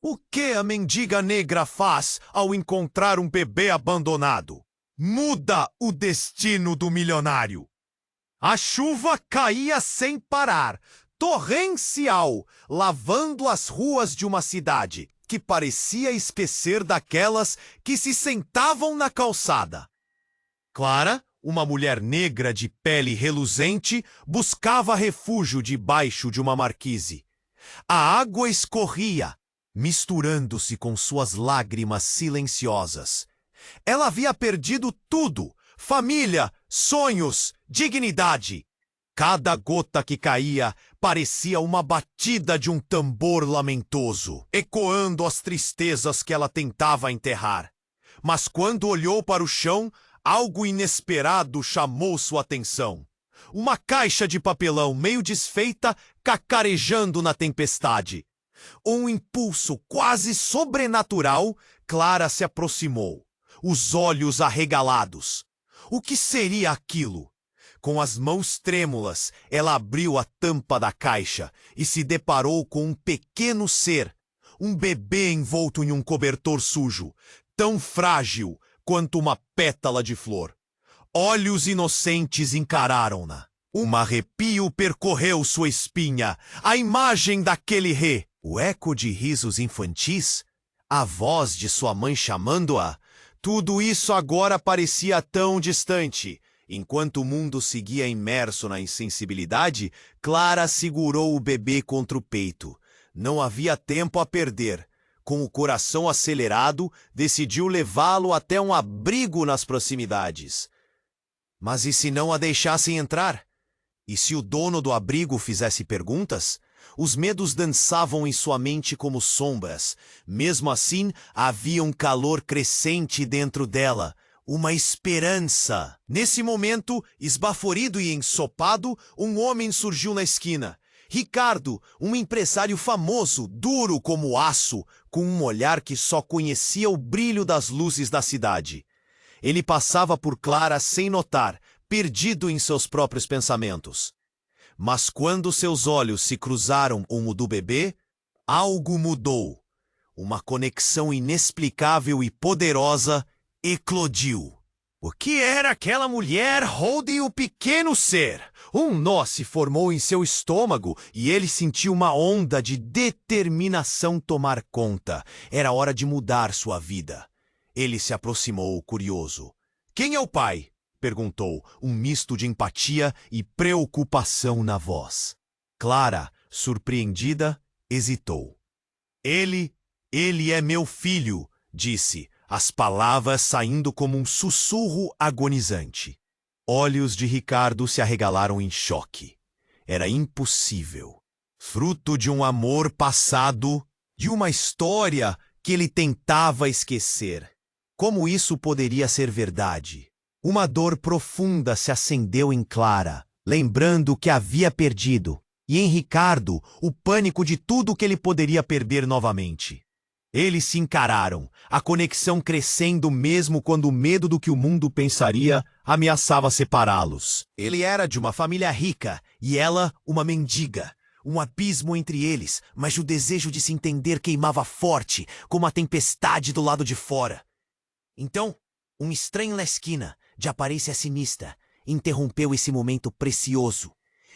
O que a mendiga negra faz ao encontrar um bebê abandonado? Muda o destino do milionário. A chuva caía sem parar, torrencial, lavando as ruas de uma cidade que parecia esquecer daquelas que se sentavam na calçada. Clara, uma mulher negra de pele reluzente, buscava refúgio debaixo de uma marquise. A água escorria, misturando-se com suas lágrimas silenciosas. Ela havia perdido tudo: família, sonhos, dignidade. Cada gota que caía parecia uma batida de um tambor lamentoso, ecoando as tristezas que ela tentava enterrar. Mas quando olhou para o chão, algo inesperado chamou sua atenção. Uma caixa de papelão meio desfeita, cacarejando na tempestade. Um impulso quase sobrenatural, Clara se aproximou, os olhos arregalados. O que seria aquilo? Com as mãos trêmulas, ela abriu a tampa da caixa e se deparou com um pequeno ser, um bebê envolto em um cobertor sujo, tão frágil quanto uma pétala de flor. Olhos inocentes encararam-na. Um arrepio percorreu sua espinha. A imagem daquele rê, o eco de risos infantis, a voz de sua mãe chamando-a, tudo isso agora parecia tão distante. Enquanto o mundo seguia imerso na insensibilidade, Clara segurou o bebê contra o peito. Não havia tempo a perder. Com o coração acelerado, decidiu levá-lo até um abrigo nas proximidades. Mas e se não a deixassem entrar? E se o dono do abrigo fizesse perguntas? Os medos dançavam em sua mente como sombras. Mesmo assim, havia um calor crescente dentro dela. Uma esperança. Nesse momento, esbaforido e ensopado, um homem surgiu na esquina. Ricardo, um empresário famoso, duro como aço, com um olhar que só conhecia o brilho das luzes da cidade. Ele passava por Clara sem notar, perdido em seus próprios pensamentos. Mas quando seus olhos se cruzaram com o do bebê, algo mudou. Uma conexão inexplicável e poderosa eclodiu. O que era aquela mulher, Holden, e o pequeno ser? Um nó se formou em seu estômago e ele sentiu uma onda de determinação tomar conta. Era hora de mudar sua vida. Ele se aproximou, curioso. Quem é o pai? Perguntou, um misto de empatia e preocupação na voz. Clara, surpreendida, hesitou. Ele é meu filho, disse, as palavras saindo como um sussurro agonizante. Olhos de Ricardo se arregalaram em choque. Era impossível. Fruto de um amor passado, de uma história que ele tentava esquecer. Como isso poderia ser verdade? Uma dor profunda se acendeu em Clara, lembrando o que havia perdido, e em Ricardo, o pânico de tudo que ele poderia perder novamente. Eles se encararam, a conexão crescendo mesmo quando o medo do que o mundo pensaria ameaçava separá-los. Ele era de uma família rica e ela uma mendiga. Um abismo entre eles, mas o desejo de se entender queimava forte, como a tempestade do lado de fora. Então, um estranho na esquina, de aparência sinistra, interrompeu esse momento precioso.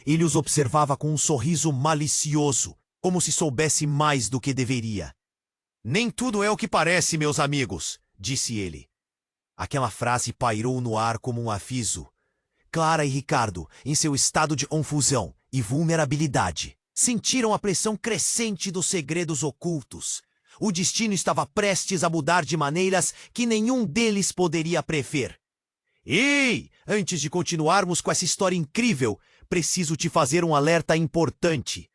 Ele os observava com um sorriso malicioso, como se soubesse mais do que deveria. Nem tudo é o que parece, meus amigos, disse ele. Aquela frase pairou no ar como um aviso. Clara e Ricardo, em seu estado de confusão e vulnerabilidade, sentiram a pressão crescente dos segredos ocultos. O destino estava prestes a mudar de maneiras que nenhum deles poderia prever. Ei! Antes de continuarmos com essa história incrível, preciso te fazer um alerta importante.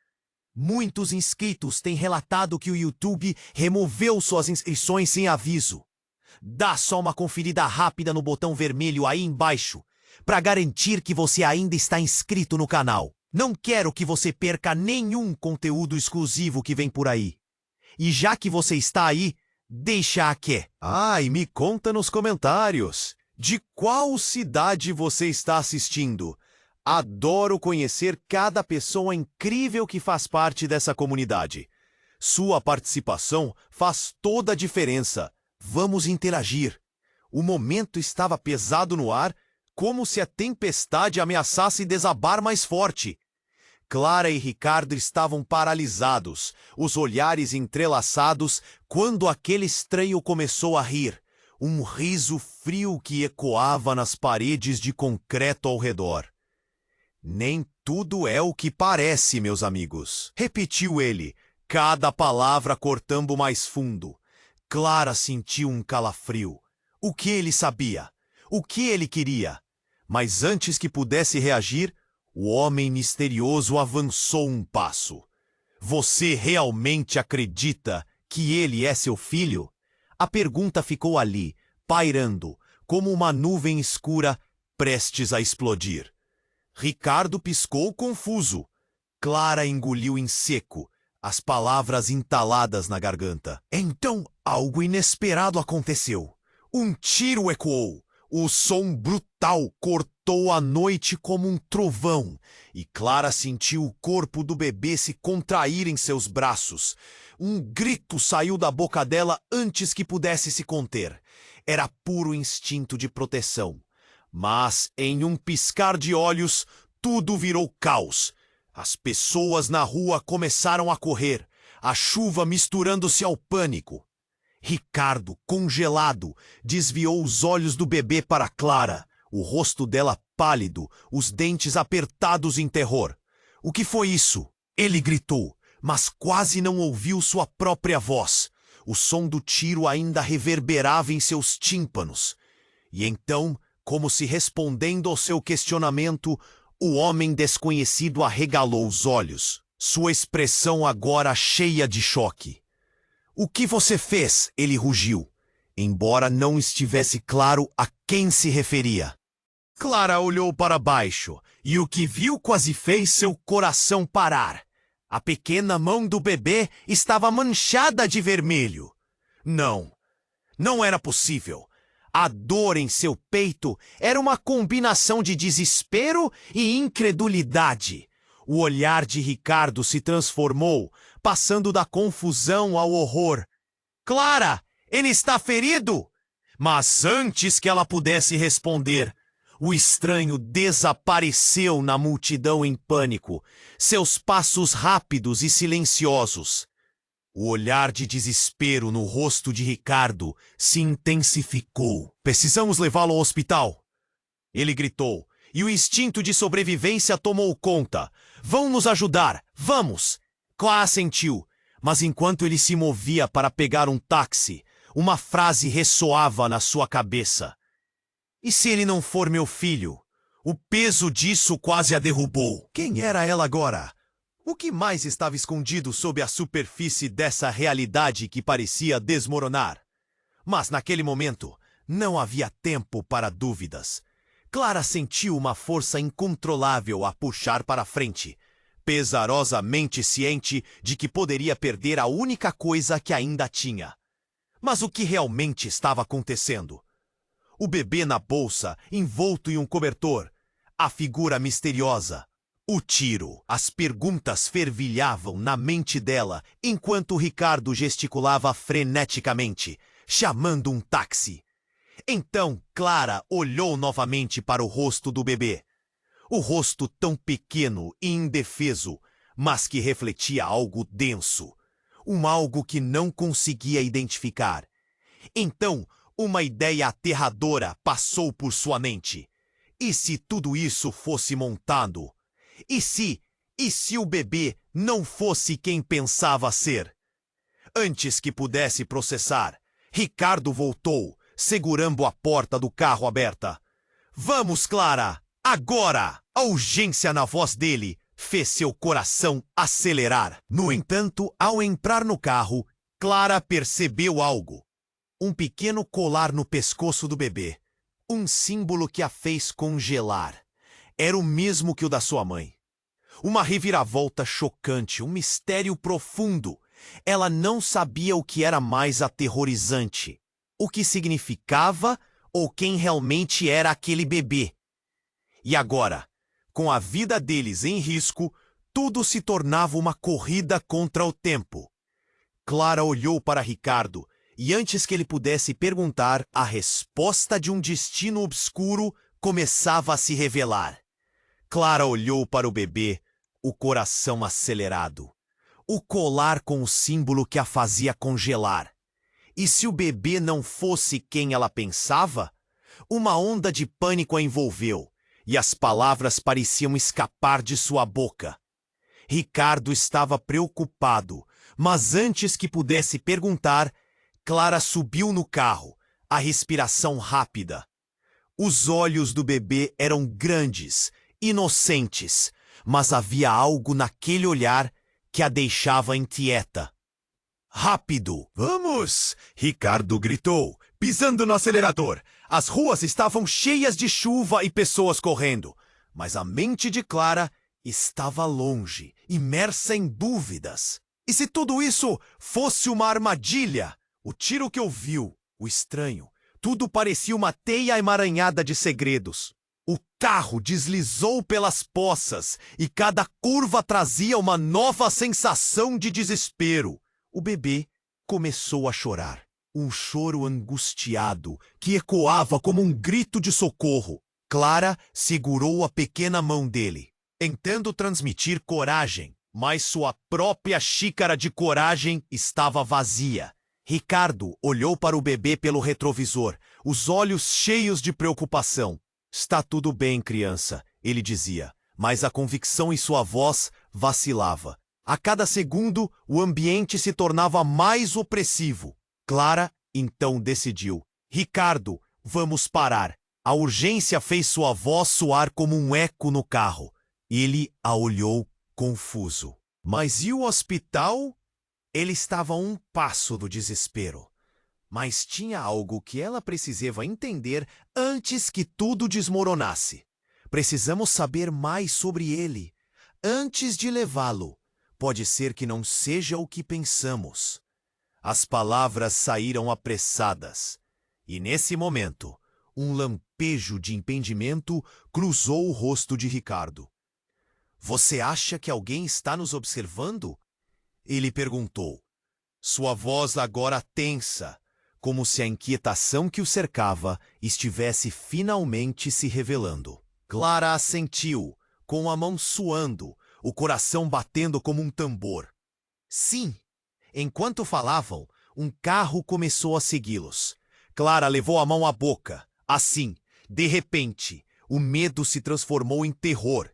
Muitos inscritos têm relatado que o YouTube removeu suas inscrições sem aviso. Dá só uma conferida rápida no botão vermelho aí embaixo, para garantir que você ainda está inscrito no canal. Não quero que você perca nenhum conteúdo exclusivo que vem por aí. E já que você está aí, deixa aqui. E me conta nos comentários. De qual cidade você está assistindo? Adoro conhecer cada pessoa incrível que faz parte dessa comunidade. Sua participação faz toda a diferença. Vamos interagir. O momento estava pesado no ar, como se a tempestade ameaçasse desabar mais forte. Clara e Ricardo estavam paralisados, os olhares entrelaçados, quando aquele estranho começou a rir. Um riso frio que ecoava nas paredes de concreto ao redor. Nem tudo é o que parece, meus amigos, repetiu ele, cada palavra cortando mais fundo. Clara sentiu um calafrio. O que ele sabia? O que ele queria? Mas antes que pudesse reagir, o homem misterioso avançou um passo. Você realmente acredita que ele é seu filho? A pergunta ficou ali, pairando, como uma nuvem escura prestes a explodir. Ricardo piscou confuso. Clara engoliu em seco, as palavras entaladas na garganta. Então, algo inesperado aconteceu. Um tiro ecoou. O som brutal cortou a noite como um trovão, e Clara sentiu o corpo do bebê se contrair em seus braços. Um grito saiu da boca dela antes que pudesse se conter. Era puro instinto de proteção. Mas, em um piscar de olhos, tudo virou caos. As pessoas na rua começaram a correr, a chuva misturando-se ao pânico. Ricardo, congelado, desviou os olhos do bebê para Clara, o rosto dela pálido, os dentes apertados em terror. O que foi isso? Ele gritou, mas quase não ouviu sua própria voz. O som do tiro ainda reverberava em seus tímpanos. E então, como se respondendo ao seu questionamento, o homem desconhecido arregalou os olhos, sua expressão agora cheia de choque. O que você fez? Ele rugiu, embora não estivesse claro a quem se referia. Clara olhou para baixo, e o que viu quase fez seu coração parar. A pequena mão do bebê estava manchada de vermelho. Não era possível. A dor em seu peito era uma combinação de desespero e incredulidade. O olhar de Ricardo se transformou, passando da confusão ao horror. Clara, ele está ferido! Mas antes que ela pudesse responder, o estranho desapareceu na multidão em pânico, seus passos rápidos e silenciosos. O olhar de desespero no rosto de Ricardo se intensificou. Precisamos levá-lo ao hospital! Ele gritou, e o instinto de sobrevivência tomou conta. Vão nos ajudar! Vamos! Clara assentiu, mas enquanto ele se movia para pegar um táxi, uma frase ressoava na sua cabeça. E se ele não for meu filho? O peso disso quase a derrubou. Quem era ela agora? O que mais estava escondido sob a superfície dessa realidade que parecia desmoronar? Mas naquele momento, não havia tempo para dúvidas. Clara sentiu uma força incontrolável a puxar para frente, pesarosamente ciente de que poderia perder a única coisa que ainda tinha. Mas o que realmente estava acontecendo? O bebê na bolsa, envolto em um cobertor. A figura misteriosa. O tiro. As perguntas fervilhavam na mente dela, enquanto Ricardo gesticulava freneticamente, chamando um táxi. Então Clara olhou novamente para o rosto do bebê. O rosto tão pequeno e indefeso, mas que refletia algo denso. Algo que não conseguia identificar. Então, uma ideia aterradora passou por sua mente. E se tudo isso fosse montado? E se o bebê não fosse quem pensava ser? Antes que pudesse processar, Ricardo voltou, segurando a porta do carro aberta. Vamos, Clara! Agora! A urgência na voz dele fez seu coração acelerar. No entanto, ao entrar no carro, Clara percebeu algo. Um pequeno colar no pescoço do bebê. Um símbolo que a fez congelar. Era o mesmo que o da sua mãe. Uma reviravolta chocante, um mistério profundo. Ela não sabia o que era mais aterrorizante. O que significava ou quem realmente era aquele bebê. E agora, com a vida deles em risco, tudo se tornava uma corrida contra o tempo. Clara olhou para Ricardo, e antes que ele pudesse perguntar, a resposta de um destino obscuro começava a se revelar. Clara olhou para o bebê, o coração acelerado. O colar com o símbolo que a fazia congelar. E se o bebê não fosse quem ela pensava? Uma onda de pânico a envolveu, e as palavras pareciam escapar de sua boca. Ricardo estava preocupado, mas antes que pudesse perguntar, Clara subiu no carro, a respiração rápida. Os olhos do bebê eram grandes, inocentes, mas havia algo naquele olhar que a deixava inquieta. Rápido! Vamos! Ricardo gritou, pisando no acelerador. As ruas estavam cheias de chuva e pessoas correndo, mas a mente de Clara estava longe, imersa em dúvidas. E se tudo isso fosse uma armadilha? O tiro que ouviu, o estranho, tudo parecia uma teia emaranhada de segredos. O carro deslizou pelas poças e cada curva trazia uma nova sensação de desespero. O bebê começou a chorar. Um choro angustiado que ecoava como um grito de socorro. Clara segurou a pequena mão dele, tentando transmitir coragem, mas sua própria xícara de coragem estava vazia. Ricardo olhou para o bebê pelo retrovisor, os olhos cheios de preocupação. Está tudo bem, criança, ele dizia, mas a convicção em sua voz vacilava. A cada segundo, o ambiente se tornava mais opressivo. Clara então decidiu. Ricardo, vamos parar. A urgência fez sua voz soar como um eco no carro. Ele a olhou confuso. Mas e o hospital? Ele estava a um passo do desespero. Mas tinha algo que ela precisava entender antes que tudo desmoronasse. Precisamos saber mais sobre ele. Antes de levá-lo, pode ser que não seja o que pensamos. As palavras saíram apressadas. E nesse momento, um lampejo de impedimento cruzou o rosto de Ricardo. Você acha que alguém está nos observando? Ele perguntou. Sua voz agora tensa, como se a inquietação que o cercava estivesse finalmente se revelando. Clara assentiu, com a mão suando, o coração batendo como um tambor. Sim. Enquanto falavam, um carro começou a segui-los. Clara levou a mão à boca. Assim, de repente, o medo se transformou em terror.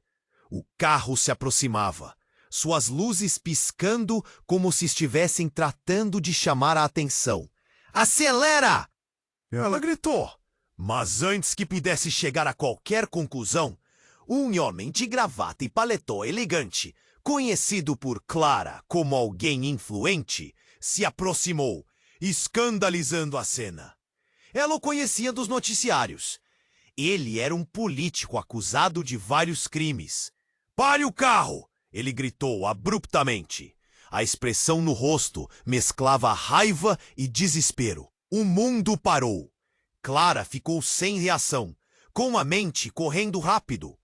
O carro se aproximava, suas luzes piscando como se estivessem tratando de chamar a atenção. Acelera! Ela gritou. Mas antes que pudesse chegar a qualquer conclusão, um homem de gravata e paletó elegante, conhecido por Clara como alguém influente, se aproximou, escandalizando a cena. Ela o conhecia dos noticiários. Ele era um político acusado de vários crimes. Pare o carro! Ele gritou abruptamente. A expressão no rosto mesclava raiva e desespero. O mundo parou. Clara ficou sem reação, com a mente correndo rápido.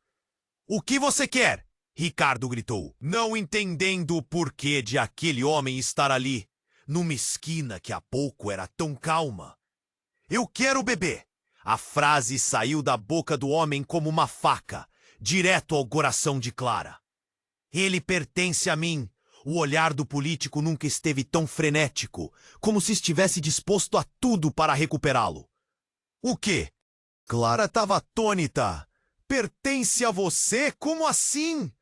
O que você quer? Ricardo gritou, não entendendo o porquê de aquele homem estar ali, numa esquina que há pouco era tão calma. Eu quero beber. A frase saiu da boca do homem como uma faca, direto ao coração de Clara. Ele pertence a mim. O olhar do político nunca esteve tão frenético, como se estivesse disposto a tudo para recuperá-lo. O quê? Clara estava atônita. Pertence a você? Como assim?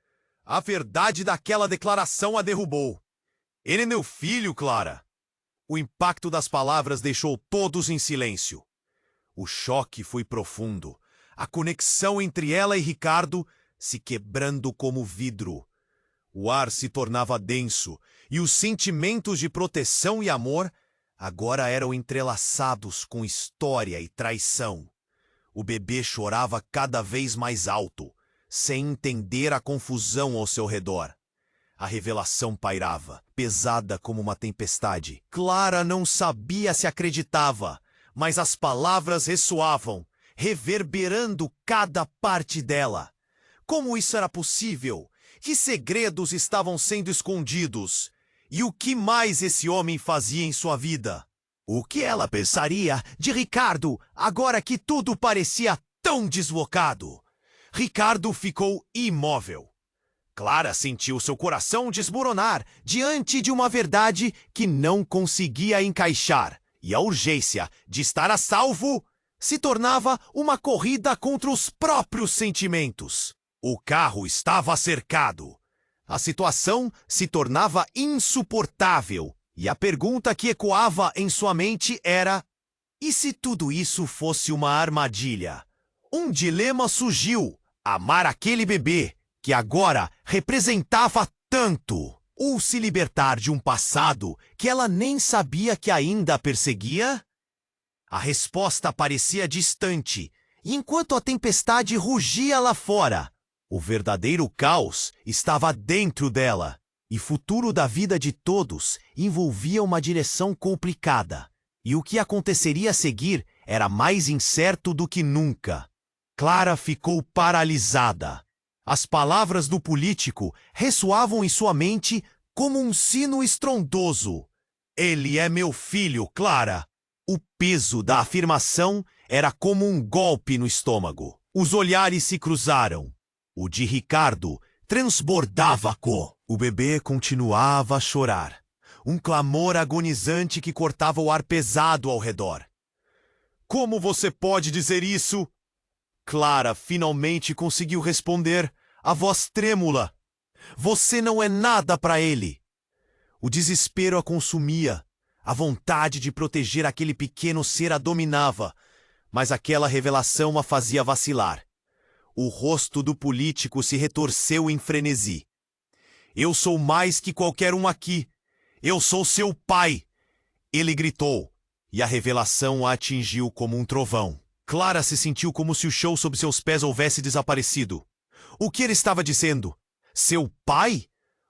A verdade daquela declaração a derrubou. Ele é meu filho, Clara. O impacto das palavras deixou todos em silêncio. O choque foi profundo. A conexão entre ela e Ricardo se quebrando como vidro. O ar se tornava denso e os sentimentos de proteção e amor agora eram entrelaçados com história e traição. O bebê chorava cada vez mais alto, sem entender a confusão ao seu redor. A revelação pairava, pesada como uma tempestade. Clara não sabia se acreditava, mas as palavras ressoavam, reverberando cada parte dela. Como isso era possível? Que segredos estavam sendo escondidos? E o que mais esse homem fazia em sua vida? O que ela pensaria de Ricardo agora que tudo parecia tão deslocado? Ricardo ficou imóvel. Clara sentiu seu coração desmoronar diante de uma verdade que não conseguia encaixar, e a urgência de estar a salvo se tornava uma corrida contra os próprios sentimentos. O carro estava cercado. A situação se tornava insuportável, e a pergunta que ecoava em sua mente era: e se tudo isso fosse uma armadilha? Um dilema surgiu: amar aquele bebê que agora representava tanto, ou se libertar de um passado que ela nem sabia que ainda a perseguia? A resposta parecia distante, e enquanto a tempestade rugia lá fora, o verdadeiro caos estava dentro dela, e o futuro da vida de todos envolvia uma direção complicada, e o que aconteceria a seguir era mais incerto do que nunca. Clara ficou paralisada. As palavras do político ressoavam em sua mente como um sino estrondoso. Ele é meu filho, Clara. O peso da afirmação era como um golpe no estômago. Os olhares se cruzaram. O de Ricardo transbordava com. O bebê continuava a chorar. Um clamor agonizante que cortava o ar pesado ao redor. Como você pode dizer isso? Clara finalmente conseguiu responder, a voz trêmula. Você não é nada para ele. O desespero a consumia. A vontade de proteger aquele pequeno ser a dominava, mas aquela revelação a fazia vacilar. O rosto do político se retorceu em frenesi. Eu sou mais que qualquer um aqui. Eu sou seu pai. Ele gritou, e a revelação a atingiu como um trovão. Clara se sentiu como se o chão sob seus pés houvesse desaparecido. O que ele estava dizendo? Seu pai?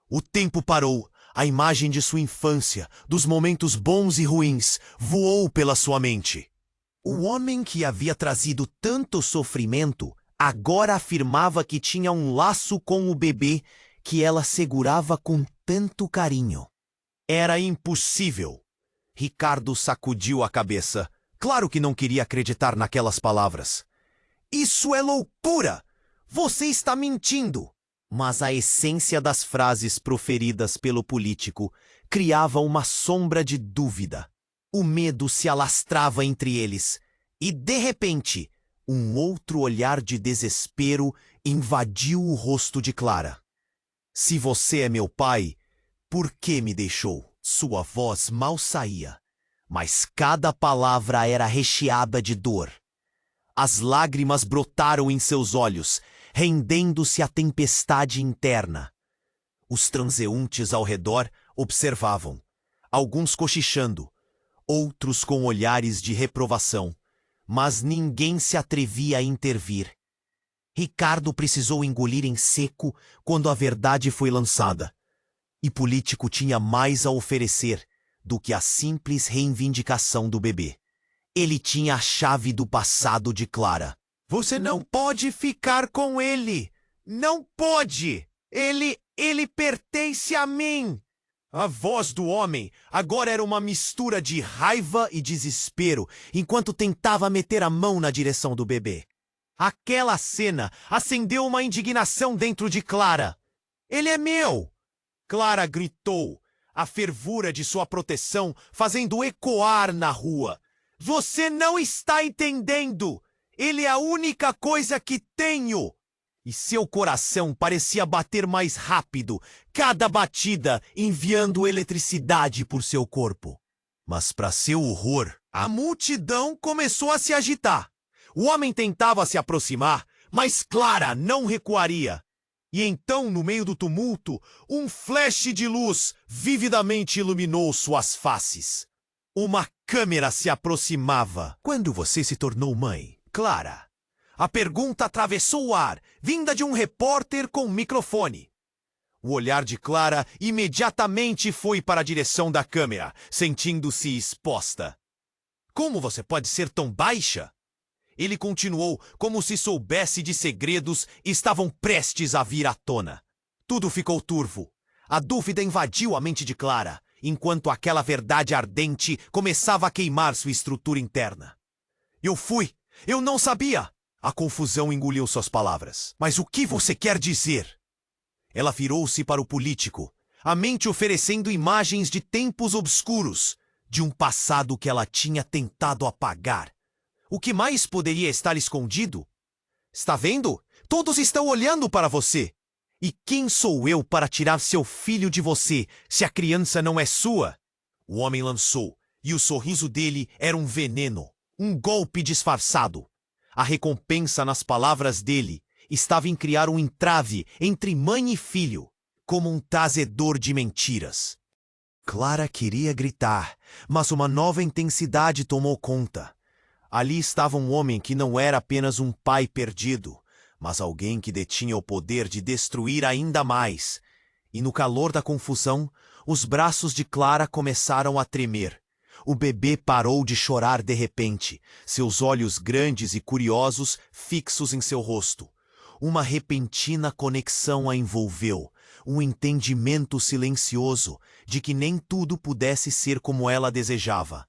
O tempo parou. A imagem de sua infância, dos momentos bons e ruins, voou pela sua mente. O homem que havia trazido tanto sofrimento agora afirmava que tinha um laço com o bebê que ela segurava com tanto carinho. Era impossível. Ricardo sacudiu a cabeça. Claro que não queria acreditar naquelas palavras. Isso é loucura! Você está mentindo! Mas a essência das frases proferidas pelo político criava uma sombra de dúvida. O medo se alastrava entre eles, e, de repente, um outro olhar de desespero invadiu o rosto de Clara. Se você é meu pai, por que me deixou? Sua voz mal saía, mas cada palavra era recheada de dor. As lágrimas brotaram em seus olhos, rendendo-se à tempestade interna. Os transeuntes ao redor observavam, alguns cochichando, outros com olhares de reprovação, mas ninguém se atrevia a intervir. Ricardo precisou engolir em seco quando a verdade foi lançada. E político tinha mais a oferecer do que a simples reivindicação do bebê. Ele tinha a chave do passado de Clara. Você não pode ficar com ele! Não pode! Ele pertence a mim! A voz do homem agora era uma mistura de raiva e desespero, enquanto tentava meter a mão na direção do bebê. Aquela cena acendeu uma indignação dentro de Clara. Ele é meu! Clara gritou, a fervura de sua proteção fazendo ecoar na rua. Você não está entendendo! Ele é a única coisa que tenho! E seu coração parecia bater mais rápido, cada batida enviando eletricidade por seu corpo. Mas, para seu horror, a multidão começou a se agitar. O homem tentava se aproximar, mas Clara não recuaria. E então, no meio do tumulto, um flash de luz vividamente iluminou suas faces. Uma câmera se aproximava. Quando você se tornou mãe, Clara? A pergunta atravessou o ar, vinda de um repórter com um microfone. O olhar de Clara imediatamente foi para a direção da câmera, sentindo-se exposta. Como você pode ser tão baixa? Ele continuou como se soubesse de segredos e estavam prestes a vir à tona. Tudo ficou turvo. A dúvida invadiu a mente de Clara, enquanto aquela verdade ardente começava a queimar sua estrutura interna. Eu não sabia! A confusão engoliu suas palavras. Mas o que você quer dizer? Ela virou-se para o político, a mente oferecendo imagens de tempos obscuros, de um passado que ela tinha tentado apagar. O que mais poderia estar escondido? Está vendo? Todos estão olhando para você. E quem sou eu para tirar seu filho de você, se a criança não é sua? O homem lançou, e o sorriso dele era um veneno, um golpe disfarçado. A recompensa nas palavras dele estava em criar um entrave entre mãe e filho, como um trazedor de mentiras. Clara queria gritar, mas uma nova intensidade tomou conta. Ali estava um homem que não era apenas um pai perdido, mas alguém que detinha o poder de destruir ainda mais. E no calor da confusão, os braços de Clara começaram a tremer. O bebê parou de chorar de repente, seus olhos grandes e curiosos fixos em seu rosto. Uma repentina conexão a envolveu, um entendimento silencioso de que nem tudo pudesse ser como ela desejava.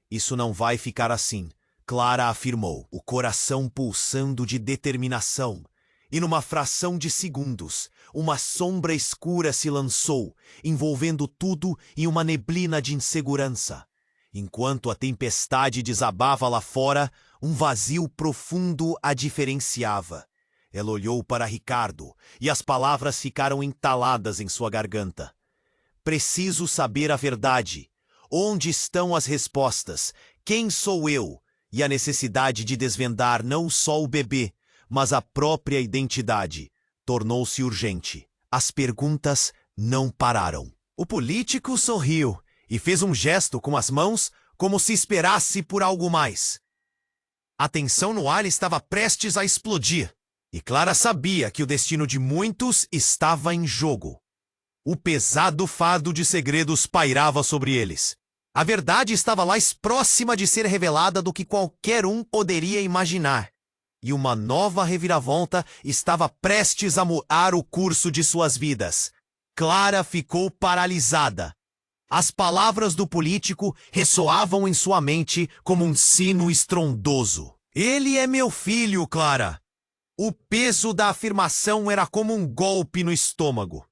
Isso não vai ficar assim, Clara afirmou, o coração pulsando de determinação. E numa fração de segundos, uma sombra escura se lançou, envolvendo tudo em uma neblina de insegurança. Enquanto a tempestade desabava lá fora, um vazio profundo a diferenciava. Ela olhou para Ricardo, e as palavras ficaram entaladas em sua garganta. Preciso saber a verdade. Onde estão as respostas? Quem sou eu? E a necessidade de desvendar não só o bebê, mas a própria identidade, tornou-se urgente. As perguntas não pararam. O político sorriu e fez um gesto com as mãos, como se esperasse por algo mais. A tensão no ar estava prestes a explodir, e Clara sabia que o destino de muitos estava em jogo. O pesado fardo de segredos pairava sobre eles. A verdade estava mais próxima de ser revelada do que qualquer um poderia imaginar. E uma nova reviravolta estava prestes a mudar o curso de suas vidas. Clara ficou paralisada. As palavras do político ressoavam em sua mente como um sino estrondoso. Ele é meu filho, Clara. O peso da afirmação era como um golpe no estômago.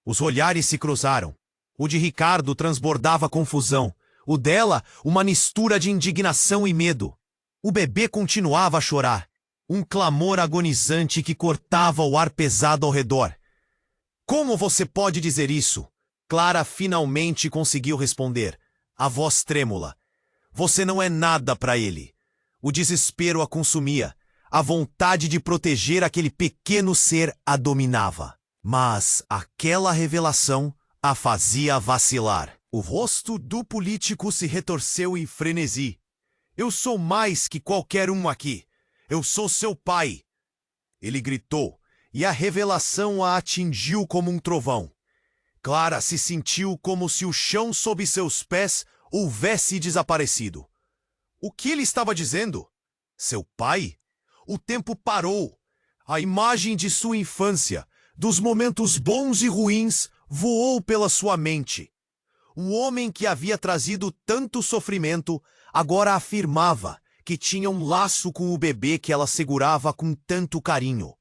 Os olhares se cruzaram. O de Ricardo transbordava confusão. O dela, uma mistura de indignação e medo. O bebê continuava a chorar. Um clamor agonizante que cortava o ar pesado ao redor. Como você pode dizer isso? Clara finalmente conseguiu responder, a voz trêmula. Você não é nada para ele. O desespero a consumia. A vontade de proteger aquele pequeno ser a dominava. Mas aquela revelação a fazia vacilar. O rosto do político se retorceu em frenesi. Eu sou mais que qualquer um aqui. Eu sou seu pai. Ele gritou, e a revelação a atingiu como um trovão. Clara se sentiu como se o chão sob seus pés houvesse desaparecido. O que ele estava dizendo? Seu pai? O tempo parou. A imagem de sua infância, dos momentos bons e ruins, voou pela sua mente. O homem que havia trazido tanto sofrimento agora afirmava que tinha um laço com o bebê que ela segurava com tanto carinho.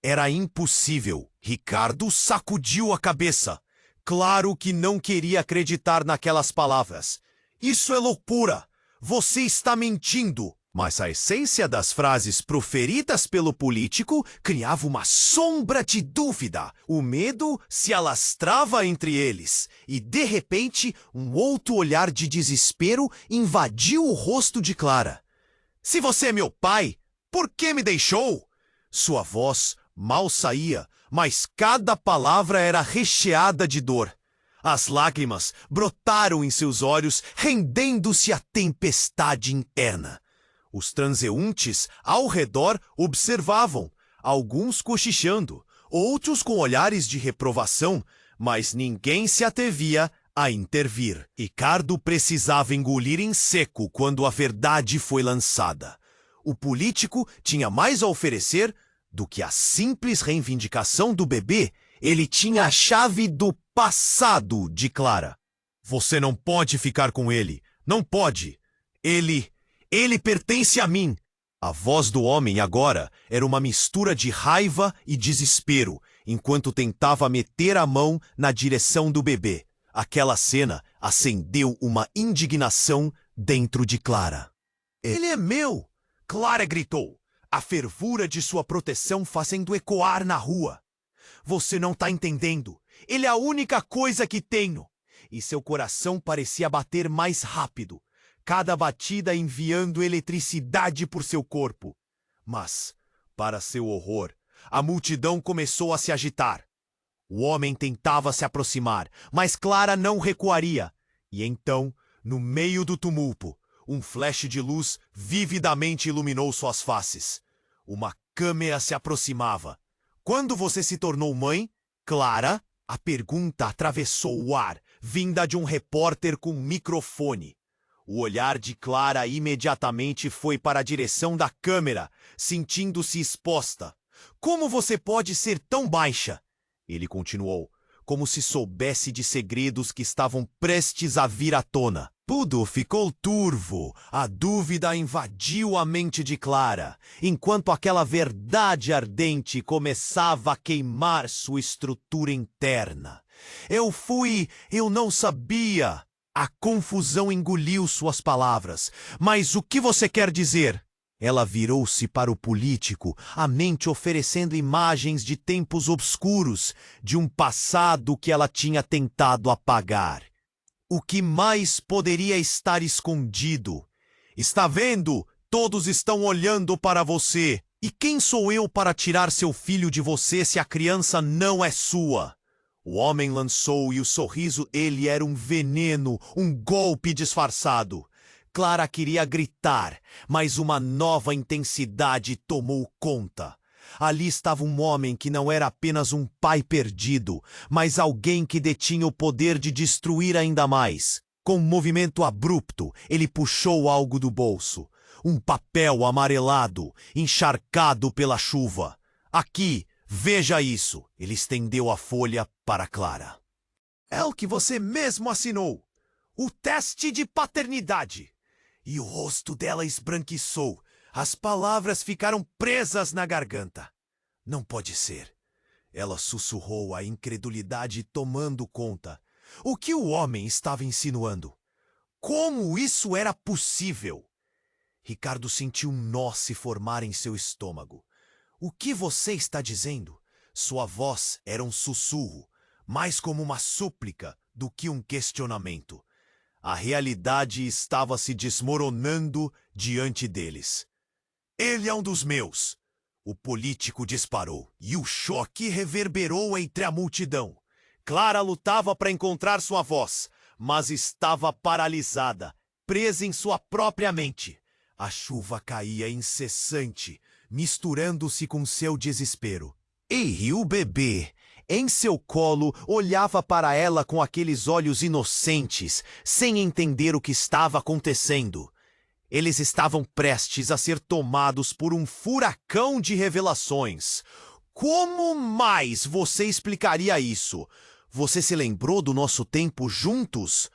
Era impossível. Ricardo sacudiu a cabeça. Claro que não queria acreditar naquelas palavras. Isso é loucura! Você está mentindo! Mas a essência das frases proferidas pelo político criava uma sombra de dúvida. O medo se alastrava entre eles. E, de repente, um outro olhar de desespero invadiu o rosto de Clara. Se você é meu pai, por que me deixou? Sua voz mal saía, mas cada palavra era recheada de dor. As lágrimas brotaram em seus olhos, rendendo-se à tempestade interna. Os transeuntes ao redor observavam, alguns cochichando, outros com olhares de reprovação, mas ninguém se atrevia a intervir. Ricardo precisava engolir em seco quando a verdade foi lançada. O político tinha mais a oferecer do que a simples reivindicação do bebê. Ele tinha a chave do passado de Clara. Você não pode ficar com ele. Não pode. Ele pertence a mim. A voz do homem agora era uma mistura de raiva e desespero, enquanto tentava meter a mão na direção do bebê. Aquela cena acendeu uma indignação dentro de Clara. Ele é meu! Clara gritou, a fervura de sua proteção fazendo ecoar na rua. Você não tá entendendo. Ele é a única coisa que tenho. E seu coração parecia bater mais rápido, cada batida enviando eletricidade por seu corpo. Mas, para seu horror, a multidão começou a se agitar. O homem tentava se aproximar, mas Clara não recuaria. E então, no meio do tumulto, um flash de luz vividamente iluminou suas faces. Uma câmera se aproximava. Quando você se tornou mãe, Clara? A pergunta atravessou o ar, vinda de um repórter com um microfone. O olhar de Clara imediatamente foi para a direção da câmera, sentindo-se exposta. Como você pode ser tão baixa? Ele continuou, como se soubesse de segredos que estavam prestes a vir à tona. Tudo ficou turvo, a dúvida invadiu a mente de Clara, enquanto aquela verdade ardente começava a queimar sua estrutura interna. Eu não sabia. A confusão engoliu suas palavras. Mas o que você quer dizer? Ela virou-se para o político, a mente oferecendo imagens de tempos obscuros, de um passado que ela tinha tentado apagar. O que mais poderia estar escondido? Está vendo? Todos estão olhando para você. E quem sou eu para tirar seu filho de você se a criança não é sua? O homem lançou e o sorriso ele era um veneno, um golpe disfarçado. Clara queria gritar, mas uma nova intensidade tomou conta. Ali estava um homem que não era apenas um pai perdido, mas alguém que detinha o poder de destruir ainda mais. Com um movimento abrupto, ele puxou algo do bolso. Um papel amarelado, encharcado pela chuva. Aqui, veja isso. Ele estendeu a folha para Clara. É o que você mesmo assinou. O teste de paternidade. E o rosto dela esbranquiçou. As palavras ficaram presas na garganta. Não pode ser. Ela sussurrou, a incredulidade tomando conta. O que o homem estava insinuando? Como isso era possível? Ricardo sentiu um nó se formar em seu estômago. O que você está dizendo? Sua voz era um sussurro, mais como uma súplica do que um questionamento. A realidade estava se desmoronando diante deles. Ele é um dos meus. O político disparou e o choque reverberou entre a multidão. Clara lutava para encontrar sua voz, mas estava paralisada, presa em sua própria mente. A chuva caía incessante, misturando-se com seu desespero. E o bebê, em seu colo, olhava para ela com aqueles olhos inocentes, sem entender o que estava acontecendo. Eles estavam prestes a ser tomados por um furacão de revelações. Como mais você explicaria isso? Você se lembrou do nosso tempo juntos?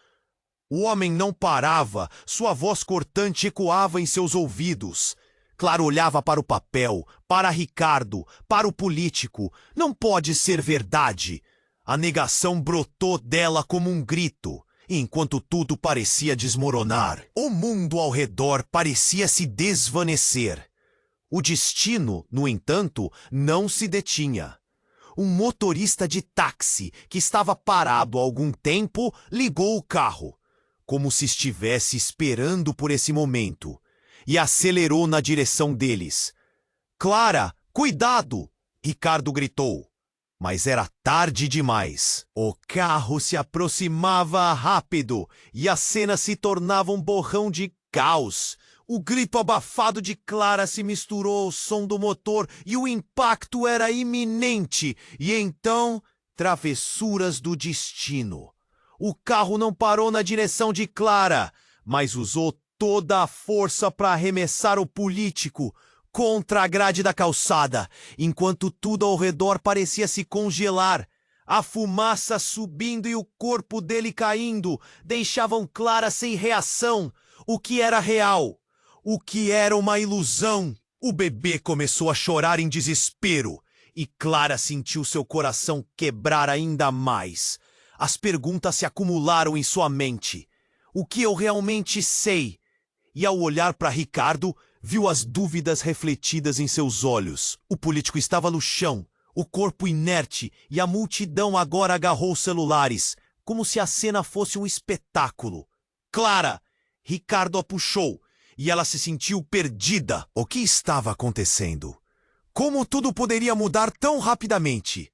O homem não parava, sua voz cortante ecoava em seus ouvidos. Clara olhava para o papel, para Ricardo, para o político. Não pode ser verdade. A negação brotou dela como um grito. Enquanto tudo parecia desmoronar, o mundo ao redor parecia se desvanecer. O destino, no entanto, não se detinha. Um motorista de táxi, que estava parado há algum tempo, ligou o carro, como se estivesse esperando por esse momento, e acelerou na direção deles. Clara, cuidado! Ricardo gritou. Mas era tarde demais. O carro se aproximava rápido e a cena se tornava um borrão de caos. O grito abafado de Clara se misturou ao som do motor e o impacto era iminente. E então, travessuras do destino. O carro não parou na direção de Clara, mas usou toda a força para arremessar o político contra a grade da calçada, enquanto tudo ao redor parecia se congelar. A fumaça subindo e o corpo dele caindo deixavam Clara sem reação. O que era real? O que era uma ilusão? O bebê começou a chorar em desespero e Clara sentiu seu coração quebrar ainda mais. As perguntas se acumularam em sua mente. O que eu realmente sei? E ao olhar para Ricardo, viu as dúvidas refletidas em seus olhos. O político estava no chão, o corpo inerte, e a multidão agora agarrou os celulares, como se a cena fosse um espetáculo. Clara! Ricardo a puxou, e ela se sentiu perdida. O que estava acontecendo? Como tudo poderia mudar tão rapidamente?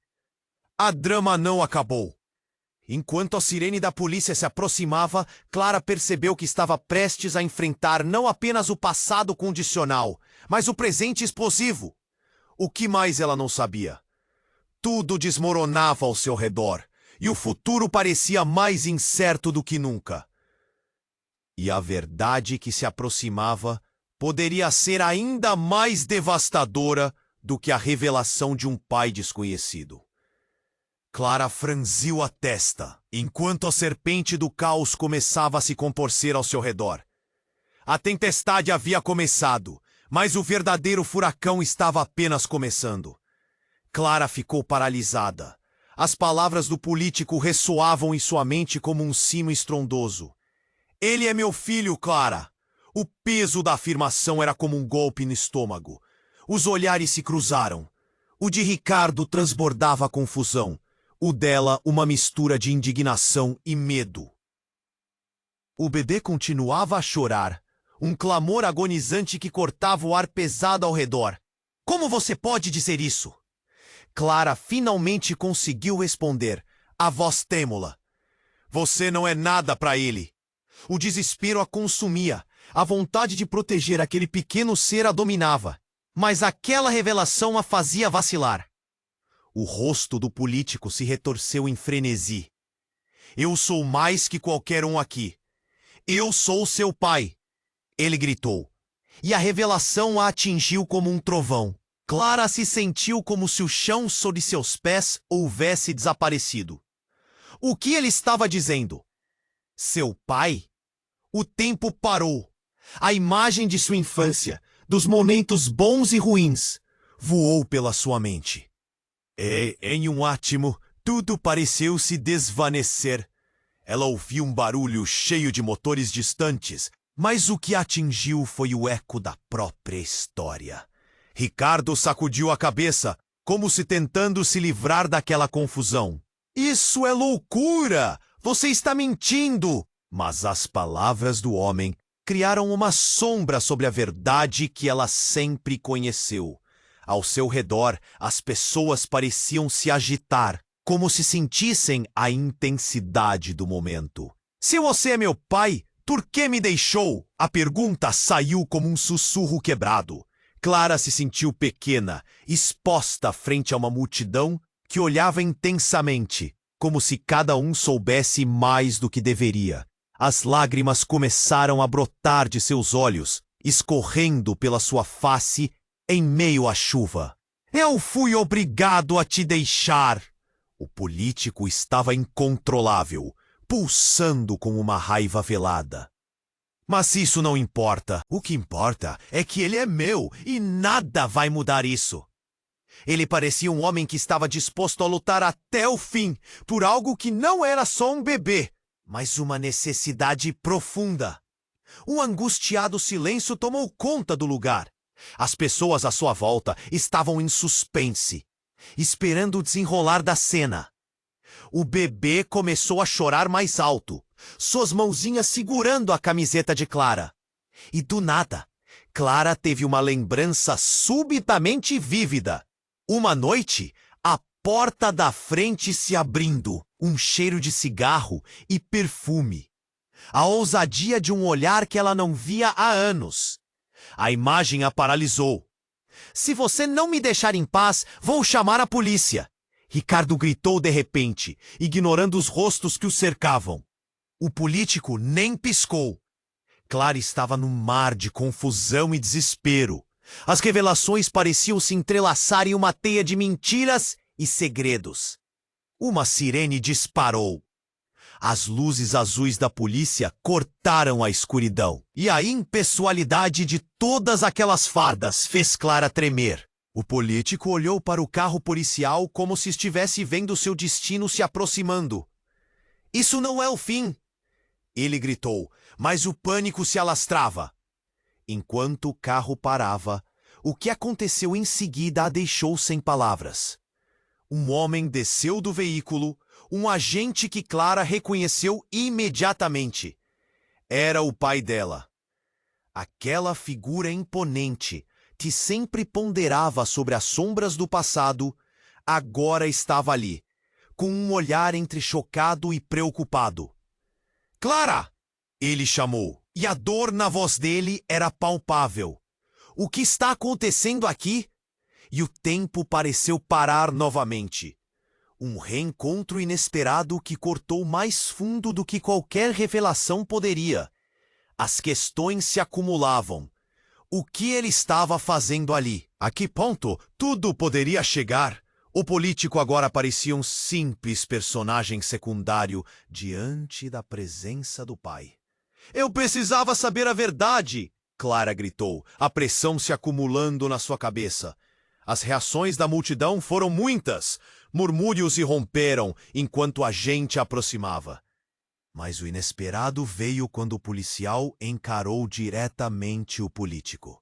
A drama não acabou. Enquanto a sirene da polícia se aproximava, Clara percebeu que estava prestes a enfrentar não apenas o passado condicional, mas o presente explosivo. O que mais ela não sabia? Tudo desmoronava ao seu redor, e o futuro parecia mais incerto do que nunca. E a verdade que se aproximava poderia ser ainda mais devastadora do que a revelação de um pai desconhecido. Clara franziu a testa, enquanto a serpente do caos começava a se contorcer ao seu redor. A tempestade havia começado, mas o verdadeiro furacão estava apenas começando. Clara ficou paralisada. As palavras do político ressoavam em sua mente como um sino estrondoso. Ele é meu filho, Clara. O peso da afirmação era como um golpe no estômago. Os olhares se cruzaram. O de Ricardo transbordava a confusão. O dela, uma mistura de indignação e medo. O bebê continuava a chorar, um clamor agonizante que cortava o ar pesado ao redor. Como você pode dizer isso? Clara finalmente conseguiu responder, a voz trêmula. Você não é nada para ele. O desespero a consumia, a vontade de proteger aquele pequeno ser a dominava, mas aquela revelação a fazia vacilar. O rosto do político se retorceu em frenesi. Eu sou mais que qualquer um aqui. Eu sou seu pai, ele gritou. E a revelação a atingiu como um trovão. Clara se sentiu como se o chão sob seus pés houvesse desaparecido. O que ele estava dizendo? Seu pai? O tempo parou. A imagem de sua infância, dos momentos bons e ruins, voou pela sua mente. E, em um átimo, tudo pareceu se desvanecer. Ela ouviu um barulho cheio de motores distantes, mas o que atingiu foi o eco da própria história. Ricardo sacudiu a cabeça, como se tentando se livrar daquela confusão. Isso é loucura! Você está mentindo! Mas as palavras do homem criaram uma sombra sobre a verdade que ela sempre conheceu. Ao seu redor, as pessoas pareciam se agitar, como se sentissem a intensidade do momento. Se você é meu pai, por que me deixou? A pergunta saiu como um sussurro quebrado. Clara se sentiu pequena, exposta frente a uma multidão que olhava intensamente, como se cada um soubesse mais do que deveria. As lágrimas começaram a brotar de seus olhos, escorrendo pela sua face em meio à chuva. Eu fui obrigado a te deixar. O político estava incontrolável, pulsando com uma raiva velada. Mas isso não importa. O que importa é que ele é meu e nada vai mudar isso. Ele parecia um homem que estava disposto a lutar até o fim por algo que não era só um bebê, mas uma necessidade profunda. Um angustiado silêncio tomou conta do lugar. As pessoas à sua volta estavam em suspense, esperando o desenrolar da cena. O bebê começou a chorar mais alto, suas mãozinhas segurando a camiseta de Clara. E do nada, Clara teve uma lembrança subitamente vívida. Uma noite, a porta da frente se abrindo, um cheiro de cigarro e perfume. A ousadia de um olhar que ela não via há anos. A imagem a paralisou. Se você não me deixar em paz, vou chamar a polícia. Ricardo gritou de repente, ignorando os rostos que o cercavam. O político nem piscou. Clara estava num mar de confusão e desespero. As revelações pareciam se entrelaçar em uma teia de mentiras e segredos. Uma sirene disparou. As luzes azuis da polícia cortaram a escuridão. E a impessoalidade de todas aquelas fardas fez Clara tremer. O político olhou para o carro policial como se estivesse vendo seu destino se aproximando. Isso não é o fim! Ele gritou, mas o pânico se alastrava. Enquanto o carro parava, o que aconteceu em seguida a deixou sem palavras. Um homem desceu do veículo, um agente que Clara reconheceu imediatamente. Era o pai dela. Aquela figura imponente, que sempre ponderava sobre as sombras do passado, agora estava ali, com um olhar entre chocado e preocupado. Clara! Ele chamou, e a dor na voz dele era palpável. O que está acontecendo aqui? E o tempo pareceu parar novamente. Um reencontro inesperado que cortou mais fundo do que qualquer revelação poderia. As questões se acumulavam. O que ele estava fazendo ali? A que ponto tudo poderia chegar? O político agora parecia um simples personagem secundário diante da presença do pai. Eu precisava saber a verdade! Clara gritou, a pressão se acumulando na sua cabeça. As reações da multidão foram muitas. Murmúrios irromperam enquanto a gente aproximava. Mas o inesperado veio quando o policial encarou diretamente o político.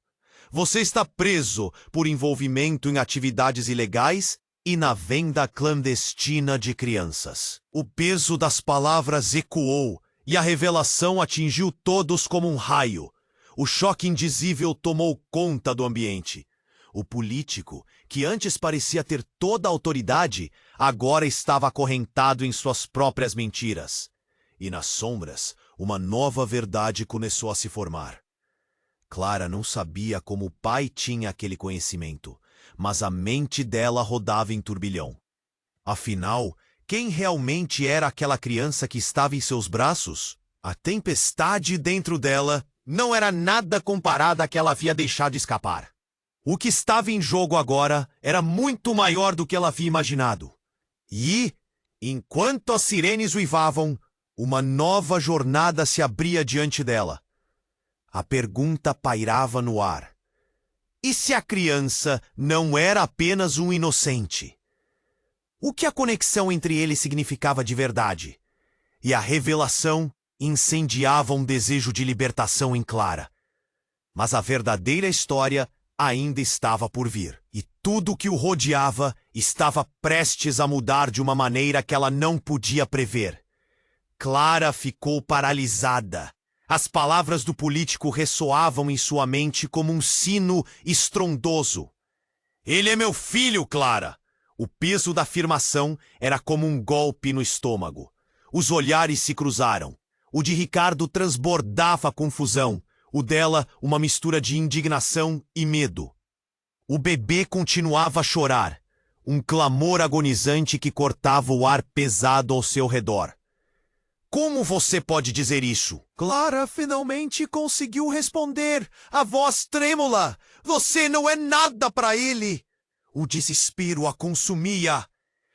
Você está preso por envolvimento em atividades ilegais e na venda clandestina de crianças. O peso das palavras ecoou e a revelação atingiu todos como um raio. O choque indizível tomou conta do ambiente. O político, que antes parecia ter toda a autoridade, agora estava acorrentado em suas próprias mentiras. E nas sombras, uma nova verdade começou a se formar. Clara não sabia como o pai tinha aquele conhecimento, mas a mente dela rodava em turbilhão. Afinal, quem realmente era aquela criança que estava em seus braços? A tempestade dentro dela não era nada comparada à que ela havia deixado escapar. O que estava em jogo agora era muito maior do que ela havia imaginado. E, enquanto as sirenes uivavam, uma nova jornada se abria diante dela. A pergunta pairava no ar. E se a criança não era apenas um inocente? O que a conexão entre eles significava de verdade? E a revelação incendiava um desejo de libertação em Clara. Mas a verdadeira história ainda estava por vir. E tudo o que o rodeava estava prestes a mudar de uma maneira que ela não podia prever. Clara ficou paralisada. As palavras do político ressoavam em sua mente como um sino estrondoso. Ele é meu filho, Clara! O peso da afirmação era como um golpe no estômago. Os olhares se cruzaram. O de Ricardo transbordava confusão. O dela, uma mistura de indignação e medo. O bebê continuava a chorar. Um clamor agonizante que cortava o ar pesado ao seu redor. Como você pode dizer isso? Clara finalmente conseguiu responder, a voz trêmula. Você não é nada para ele. O desespero a consumia.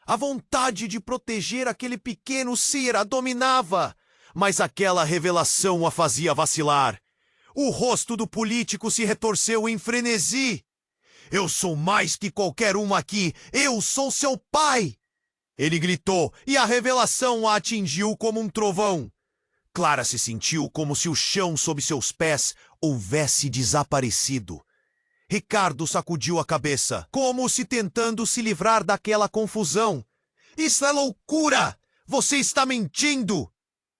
A vontade de proteger aquele pequeno ser a dominava. Mas aquela revelação a fazia vacilar. O rosto do político se retorceu em frenesi. Eu sou mais que qualquer um aqui. Eu sou seu pai! Ele gritou e a revelação a atingiu como um trovão. Clara se sentiu como se o chão sob seus pés houvesse desaparecido. Ricardo sacudiu a cabeça, como se tentando se livrar daquela confusão. Isso é loucura! Você está mentindo!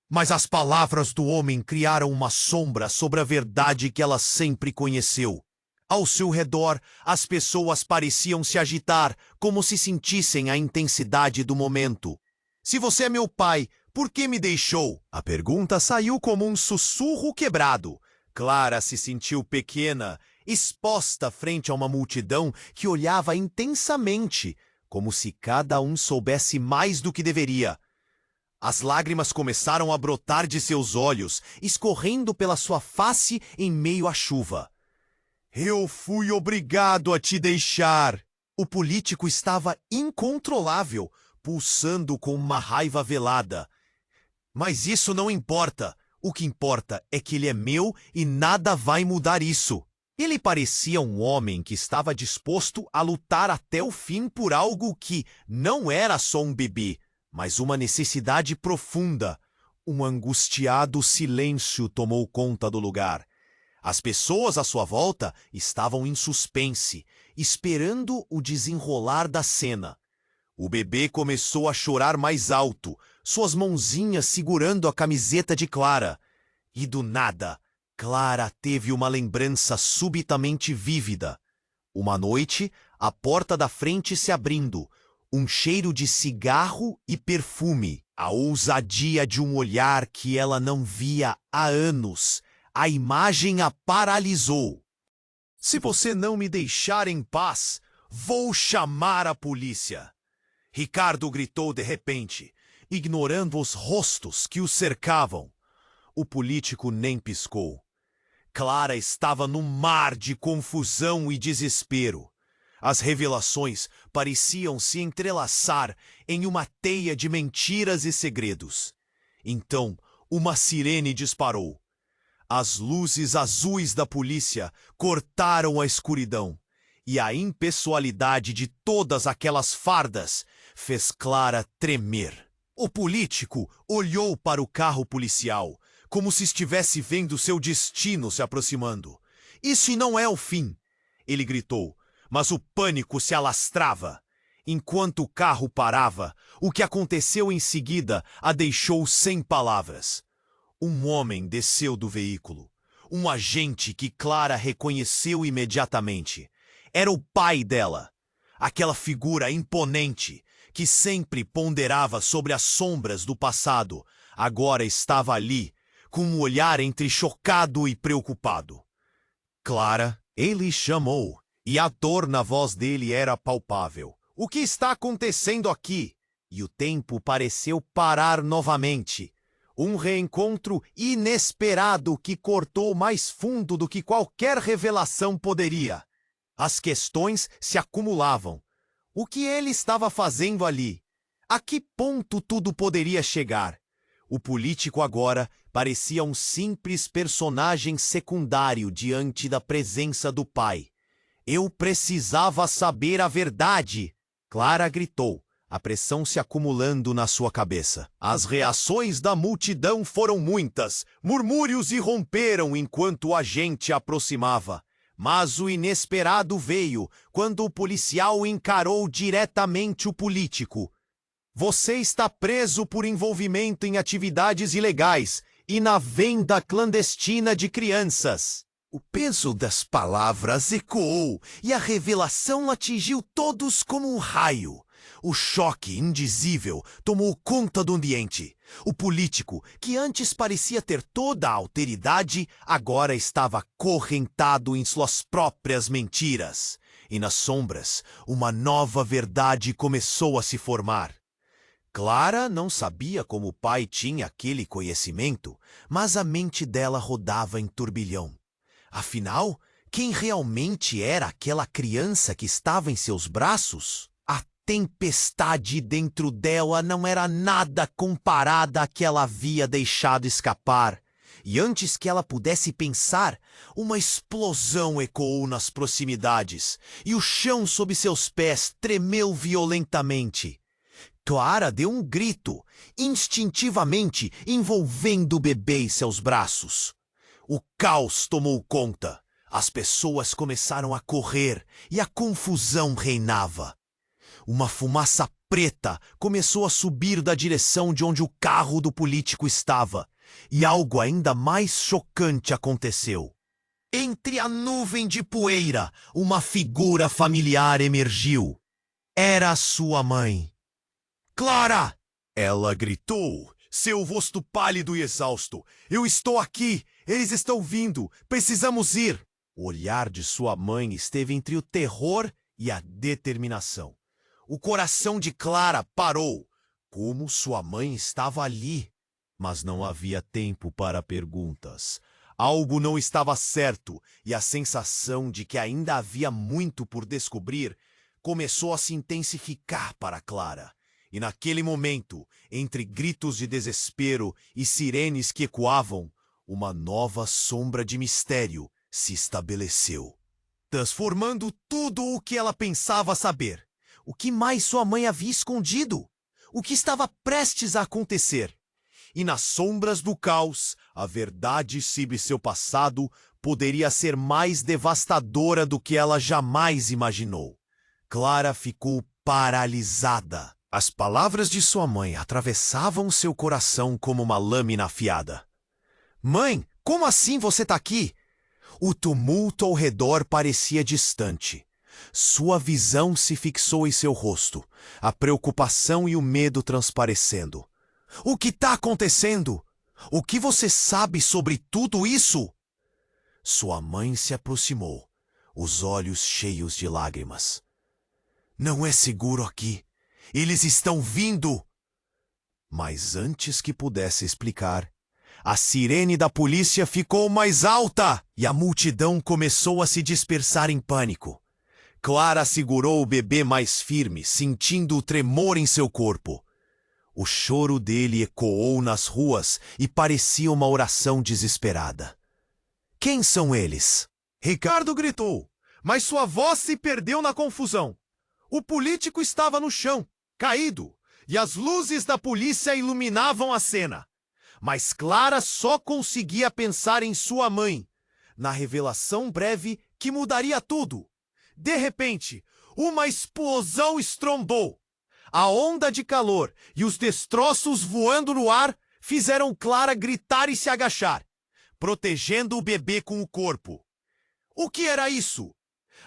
Mas as palavras do homem criaram uma sombra sobre a verdade que ela sempre conheceu. Ao seu redor, as pessoas pareciam se agitar, como se sentissem a intensidade do momento. Se você é meu pai, por que me deixou? A pergunta saiu como um sussurro quebrado. Clara se sentiu pequena, exposta frente a uma multidão que olhava intensamente, como se cada um soubesse mais do que deveria. As lágrimas começaram a brotar de seus olhos, escorrendo pela sua face em meio à chuva. Eu fui obrigado a te deixar. O político estava incontrolável. pulsando com uma raiva velada. Mas isso não importa. O que importa é que ele é meu e nada vai mudar isso. Ele parecia um homem que estava disposto a lutar até o fim por algo que não era só um bebê, mas uma necessidade profunda. Um angustiado silêncio tomou conta do lugar. As pessoas à sua volta estavam em suspense, esperando o desenrolar da cena. O bebê começou a chorar mais alto, suas mãozinhas segurando a camiseta de Clara. E do nada, Clara teve uma lembrança subitamente vívida. Uma noite, a porta da frente se abrindo, um cheiro de cigarro e perfume, a ousadia de um olhar que ela não via há anos. A imagem a paralisou. Se você não me deixar em paz, vou chamar a polícia. Ricardo gritou de repente, ignorando os rostos que o cercavam. O político nem piscou. Clara estava num mar de confusão e desespero. As revelações pareciam se entrelaçar em uma teia de mentiras e segredos. Então, uma sirene disparou. As luzes azuis da polícia cortaram a escuridão, e a impessoalidade de todas aquelas fardas fez Clara tremer. O político olhou para o carro policial, como se estivesse vendo seu destino se aproximando. Isso não é o fim, ele gritou, mas o pânico se alastrava. Enquanto o carro parava, o que aconteceu em seguida a deixou sem palavras. Um homem desceu do veículo, um agente que Clara reconheceu imediatamente. Era o pai dela, aquela figura imponente que sempre ponderava sobre as sombras do passado, agora estava ali, com um olhar entre chocado e preocupado. Clara, ele chamou, e a dor na voz dele era palpável. O que está acontecendo aqui? E o tempo pareceu parar novamente. Um reencontro inesperado que cortou mais fundo do que qualquer revelação poderia. As questões se acumulavam. O que ele estava fazendo ali? A que ponto tudo poderia chegar? O político agora parecia um simples personagem secundário diante da presença do pai. Eu precisava saber a verdade! Clara gritou, a pressão se acumulando na sua cabeça. As reações da multidão foram muitas. Murmúrios irromperam enquanto o agente aproximava. Mas o inesperado veio quando o policial encarou diretamente o político. Você está preso por envolvimento em atividades ilegais e na venda clandestina de crianças. O peso das palavras ecoou e a revelação atingiu todos como um raio. O choque indizível tomou conta do ambiente. O político, que antes parecia ter toda a alteridade, agora estava acorrentado em suas próprias mentiras. E nas sombras, uma nova verdade começou a se formar. Clara não sabia como o pai tinha aquele conhecimento, mas a mente dela rodava em turbilhão. Afinal, quem realmente era aquela criança que estava em seus braços? A tempestade dentro dela não era nada comparada à que ela havia deixado escapar. E antes que ela pudesse pensar, uma explosão ecoou nas proximidades, e o chão sob seus pés tremeu violentamente. Clara deu um grito, instintivamente envolvendo o bebê em seus braços. O caos tomou conta. As pessoas começaram a correr e a confusão reinava. Uma fumaça preta começou a subir da direção de onde o carro do político estava, e algo ainda mais chocante aconteceu. Entre a nuvem de poeira, uma figura familiar emergiu. Era sua mãe. Clara! Ela gritou, seu rosto pálido e exausto. Eu estou aqui! Eles estão vindo! Precisamos ir! O olhar de sua mãe esteve entre o terror e a determinação. O coração de Clara parou. Como sua mãe estava ali? Mas não havia tempo para perguntas. Algo não estava certo e a sensação de que ainda havia muito por descobrir começou a se intensificar para Clara. E naquele momento, entre gritos de desespero e sirenes que ecoavam, uma nova sombra de mistério se estabeleceu, transformando tudo o que ela pensava saber. O que mais sua mãe havia escondido? O que estava prestes a acontecer? E nas sombras do caos, a verdade sobre seu passado poderia ser mais devastadora do que ela jamais imaginou. Clara ficou paralisada. As palavras de sua mãe atravessavam seu coração como uma lâmina afiada. Mãe, como assim você está aqui? O tumulto ao redor parecia distante. Sua visão se fixou em seu rosto, a preocupação e o medo transparecendo. O que está acontecendo? O que você sabe sobre tudo isso? Sua mãe se aproximou, os olhos cheios de lágrimas. Não é seguro aqui. Eles estão vindo! Mas antes que pudesse explicar, a sirene da polícia ficou mais alta e a multidão começou a se dispersar em pânico. Clara segurou o bebê mais firme, sentindo o tremor em seu corpo. O choro dele ecoou nas ruas e parecia uma oração desesperada. Quem são eles? Ricardo gritou, mas sua voz se perdeu na confusão. O político estava no chão, caído, e as luzes da polícia iluminavam a cena. Mas Clara só conseguia pensar em sua mãe, na revelação breve que mudaria tudo. De repente, uma explosão estrombou. A onda de calor e os destroços voando no ar fizeram Clara gritar e se agachar, protegendo o bebê com o corpo. O que era isso?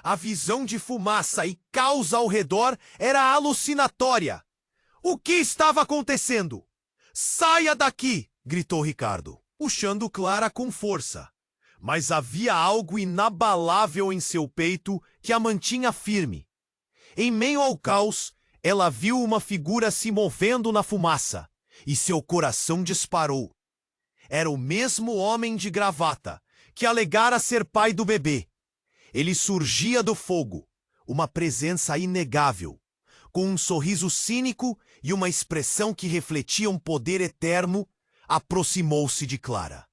A visão de fumaça e caos ao redor era alucinatória. O que estava acontecendo? Saia daqui! Gritou Ricardo, puxando Clara com força. Mas havia algo inabalável em seu peito que a mantinha firme. Em meio ao caos, ela viu uma figura se movendo na fumaça, e seu coração disparou. Era o mesmo homem de gravata, que alegara ser pai do bebê. Ele surgia do fogo, uma presença inegável, com um sorriso cínico e uma expressão que refletia um poder eterno, aproximou-se de Clara.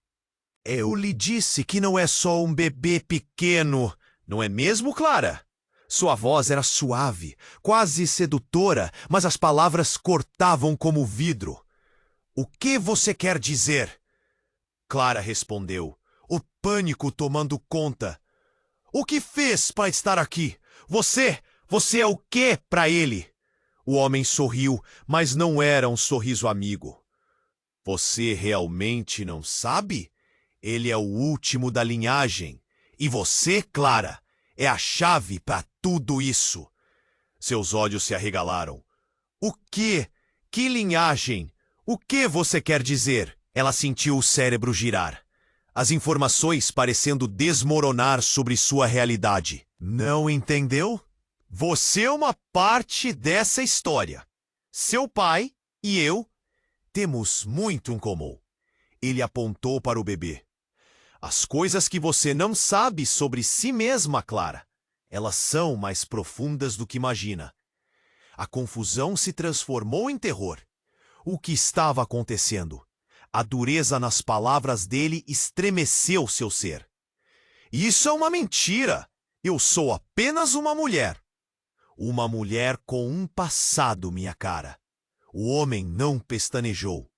Eu lhe disse que não é só um bebê pequeno, não é mesmo, Clara? Sua voz era suave, quase sedutora, mas as palavras cortavam como vidro. O que você quer dizer? Clara respondeu, o pânico tomando conta. O que fez para estar aqui? Você é o quê para ele? O homem sorriu, mas não era um sorriso amigo. Você realmente não sabe? Ele é o último da linhagem. E você, Clara, é a chave para tudo isso. Seus olhos se arregalaram. O quê? Que linhagem? O que você quer dizer? Ela sentiu o cérebro girar. As informações parecendo desmoronar sobre sua realidade. Não entendeu? Você é uma parte dessa história. Seu pai e eu temos muito em comum. Ele apontou para o bebê. As coisas que você não sabe sobre si mesma, Clara, elas são mais profundas do que imagina. A confusão se transformou em terror. O que estava acontecendo? A dureza nas palavras dele estremeceu seu ser. Isso é uma mentira. Eu sou apenas uma mulher. Uma mulher com um passado, minha cara. O homem não pestanejou.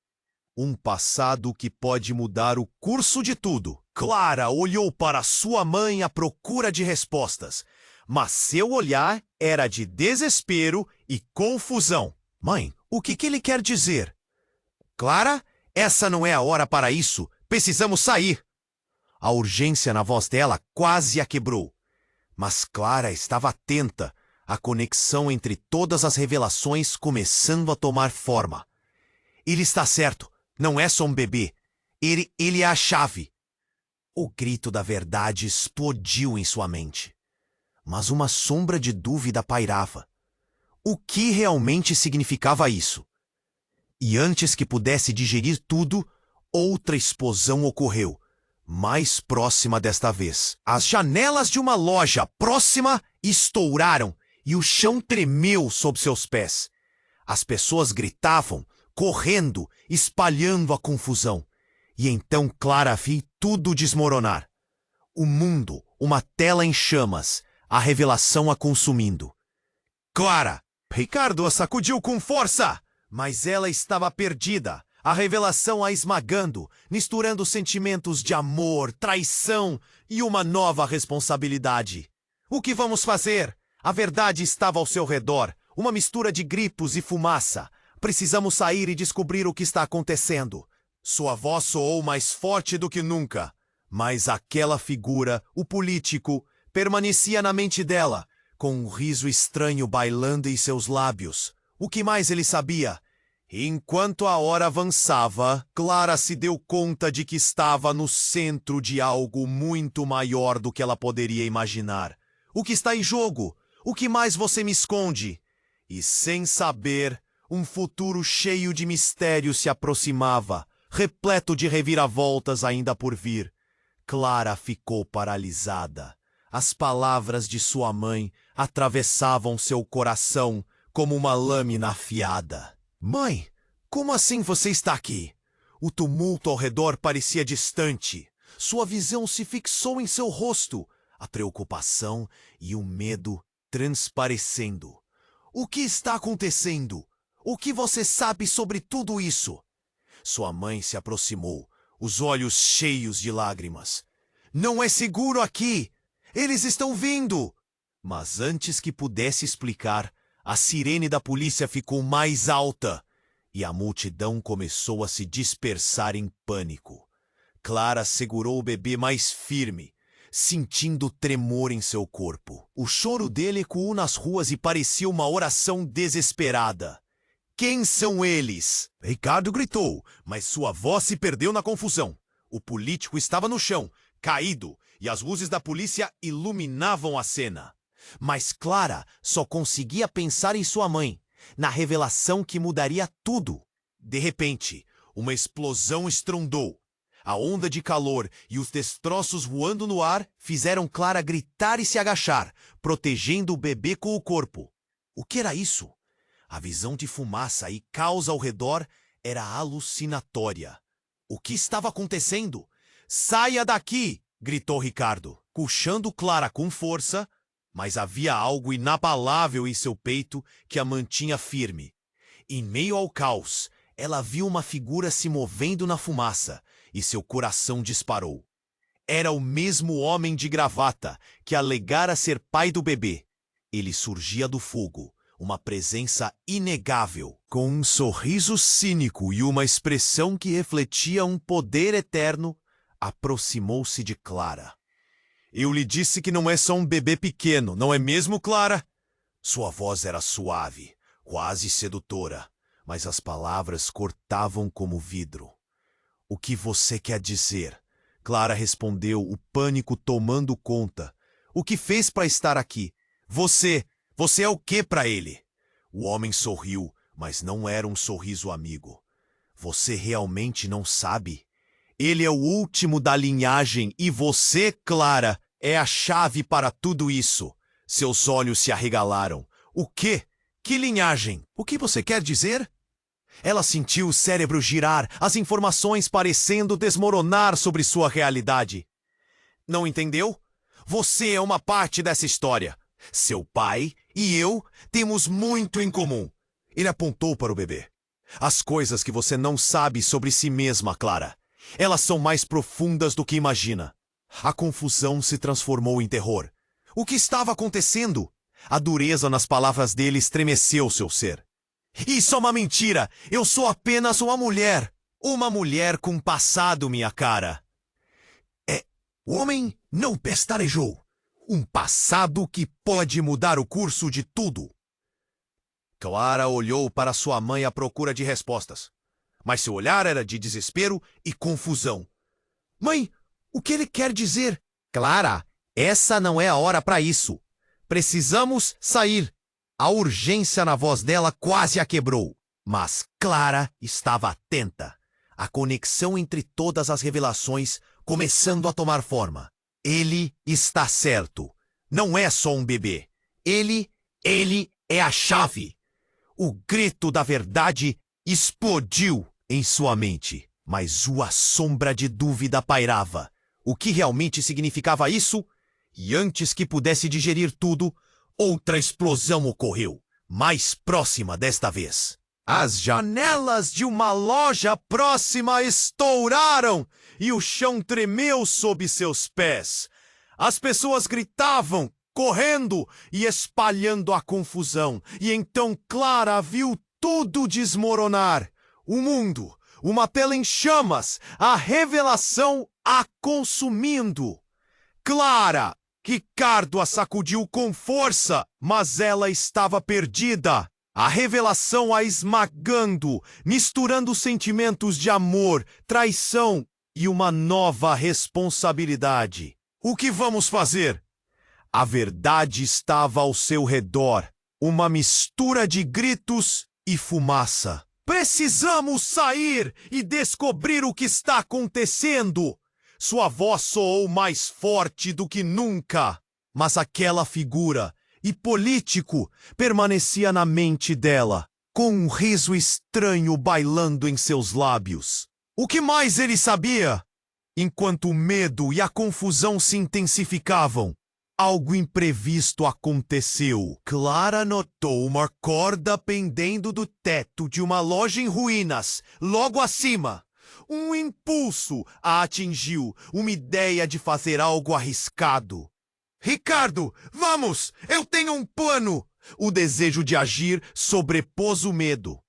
Um passado que pode mudar o curso de tudo. Clara olhou para sua mãe à procura de respostas, mas seu olhar era de desespero e confusão. Mãe, o que ele quer dizer? Clara, essa não é a hora para isso. Precisamos sair. A urgência na voz dela quase a quebrou. Mas Clara estava atenta, a conexão entre todas as revelações começando a tomar forma. Ele está certo. Não é só um bebê. Ele é a chave. O grito da verdade explodiu em sua mente. Mas uma sombra de dúvida pairava. O que realmente significava isso? E antes que pudesse digerir tudo, outra explosão ocorreu, mais próxima desta vez. As janelas de uma loja próxima estouraram e o chão tremeu sob seus pés. As pessoas gritavam, correndo, espalhando a confusão. E então Clara viu tudo desmoronar. O mundo, uma tela em chamas, a revelação a consumindo. Clara! Ricardo a sacudiu com força, mas ela estava perdida, a revelação a esmagando, misturando sentimentos de amor, traição e uma nova responsabilidade. O que vamos fazer? A verdade estava ao seu redor, uma mistura de gritos e fumaça. Precisamos sair e descobrir o que está acontecendo. Sua voz soou mais forte do que nunca, mas aquela figura, o político, permanecia na mente dela, com um riso estranho bailando em seus lábios. O que mais ele sabia? Enquanto a hora avançava, Clara se deu conta de que estava no centro de algo muito maior do que ela poderia imaginar. O que está em jogo? O que mais você me esconde? E sem saber, um futuro cheio de mistérios se aproximava, repleto de reviravoltas ainda por vir. Clara ficou paralisada. As palavras de sua mãe atravessavam seu coração como uma lâmina afiada. Mãe, como assim você está aqui? O tumulto ao redor parecia distante. Sua visão se fixou em seu rosto, a preocupação e o medo transparecendo. O que está acontecendo? O que você sabe sobre tudo isso? Sua mãe se aproximou, os olhos cheios de lágrimas. Não é seguro aqui! Eles estão vindo! Mas antes que pudesse explicar, a sirene da polícia ficou mais alta e a multidão começou a se dispersar em pânico. Clara segurou o bebê mais firme, sentindo tremor em seu corpo. O choro dele ecoou nas ruas e parecia uma oração desesperada. Quem são eles? Ricardo gritou, mas sua voz se perdeu na confusão. O político estava no chão, caído, e as luzes da polícia iluminavam a cena. Mas Clara só conseguia pensar em sua mãe, na revelação que mudaria tudo. De repente, uma explosão estrondou. A onda de calor e os destroços voando no ar fizeram Clara gritar e se agachar, protegendo o bebê com o corpo. O que era isso? A visão de fumaça e caos ao redor era alucinatória. O que estava acontecendo? Saia daqui! Gritou Ricardo, puxando Clara com força, mas havia algo inabalável em seu peito que a mantinha firme. Em meio ao caos, ela viu uma figura se movendo na fumaça e seu coração disparou. Era o mesmo homem de gravata que alegara ser pai do bebê. Ele surgia do fogo, uma presença inegável, com um sorriso cínico e uma expressão que refletia um poder eterno. Aproximou-se de Clara. Eu lhe disse que não é só um bebê pequeno, não é mesmo, Clara? Sua voz era suave, quase sedutora, mas as palavras cortavam como vidro. O que você quer dizer? Clara respondeu, o pânico tomando conta. O que fez para estar aqui? Você é o que para ele? O homem sorriu, mas não era um sorriso amigo. Você realmente não sabe? Ele é o último da linhagem e você, Clara, é a chave para tudo isso. Seus olhos se arregalaram. O quê? Que linhagem? O que você quer dizer? Ela sentiu o cérebro girar, as informações parecendo desmoronar sobre sua realidade. Não entendeu? Você é uma parte dessa história. Seu pai e eu temos muito em comum. Ele apontou para o bebê. As coisas que você não sabe sobre si mesma, Clara. Elas são mais profundas do que imagina. A confusão se transformou em terror. O que estava acontecendo? A dureza nas palavras dele estremeceu seu ser. Isso é uma mentira! Eu sou apenas uma mulher! Uma mulher com passado, minha cara! O homem não pestarejou. Um passado que pode mudar o curso de tudo. Clara olhou para sua mãe à procura de respostas. Mas seu olhar era de desespero e confusão. Mãe, o que ele quer dizer? Clara, essa não é a hora para isso. Precisamos sair. A urgência na voz dela quase a quebrou. Mas Clara estava atenta. A conexão entre todas as revelações começando a tomar forma. Ele está certo. Não é só um bebê. Ele é a chave. O grito da verdade explodiu em sua mente, mas uma sombra de dúvida pairava. O que realmente significava isso? E antes que pudesse digerir tudo, outra explosão ocorreu, mais próxima desta vez. As janelas de uma loja próxima estouraram e o chão tremeu sob seus pés. As pessoas gritavam, correndo e espalhando a confusão. E então Clara viu tudo desmoronar. O mundo, uma tela em chamas, a revelação a consumindo. Clara! Ricardo a sacudiu com força, mas ela estava perdida. A revelação a esmagando, misturando sentimentos de amor, traição e uma nova responsabilidade. O que vamos fazer? A verdade estava ao seu redor, uma mistura de gritos e fumaça. Precisamos sair e descobrir o que está acontecendo. Sua voz soou mais forte do que nunca, mas aquela figura e político permanecia na mente dela, com um riso estranho bailando em seus lábios. O que mais ele sabia? Enquanto o medo e a confusão se intensificavam, algo imprevisto aconteceu. Clara notou uma corda pendendo do teto de uma loja em ruínas, logo acima. Um impulso a atingiu, uma ideia de fazer algo arriscado. Ricardo, vamos! Eu tenho um plano! O desejo de agir sobrepôs o medo.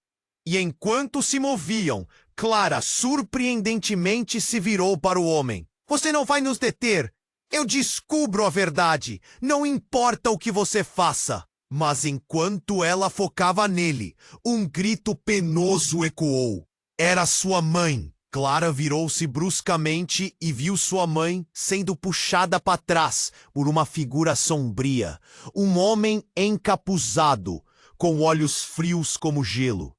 E enquanto se moviam, Clara surpreendentemente se virou para o homem. Você não vai nos deter! Eu descubro a verdade, não importa o que você faça. Mas enquanto ela focava nele, um grito penoso ecoou. Era sua mãe. Clara virou-se bruscamente e viu sua mãe sendo puxada para trás por uma figura sombria. Um homem encapuzado, com olhos frios como gelo.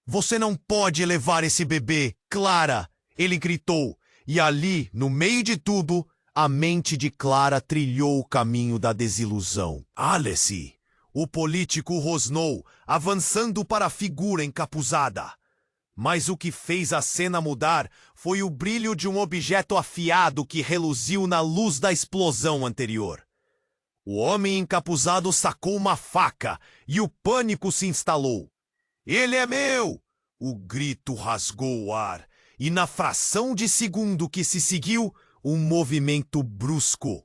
Você não pode levar esse bebê, Clara! Ele gritou. E ali, no meio de tudo, a mente de Clara trilhou o caminho da desilusão. Alice! O político rosnou, avançando para a figura encapuzada. Mas o que fez a cena mudar foi o brilho de um objeto afiado que reluziu na luz da explosão anterior. O homem encapuzado sacou uma faca e o pânico se instalou. Ele é meu! O grito rasgou o ar e na fração de segundo que se seguiu, um movimento brusco.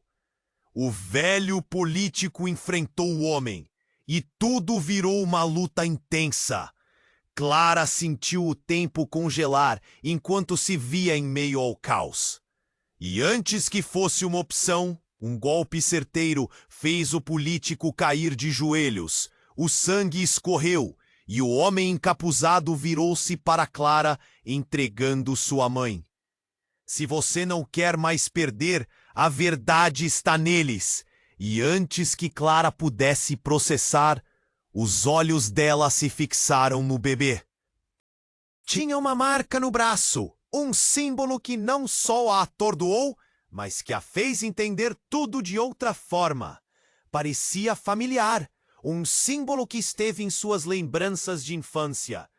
O velho político enfrentou o homem e tudo virou uma luta intensa. Clara sentiu o tempo congelar enquanto se via em meio ao caos. E antes que fosse uma opção, um golpe certeiro fez o político cair de joelhos. O sangue escorreu e o homem encapuzado virou-se para Clara, entregando sua mãe. Se você não quer mais perder, a verdade está neles. E antes que Clara pudesse processar, os olhos dela se fixaram no bebê. Tinha uma marca no braço, um símbolo que não só a atordoou, mas que a fez entender tudo de outra forma. Parecia familiar, um símbolo que esteve em suas lembranças de infância.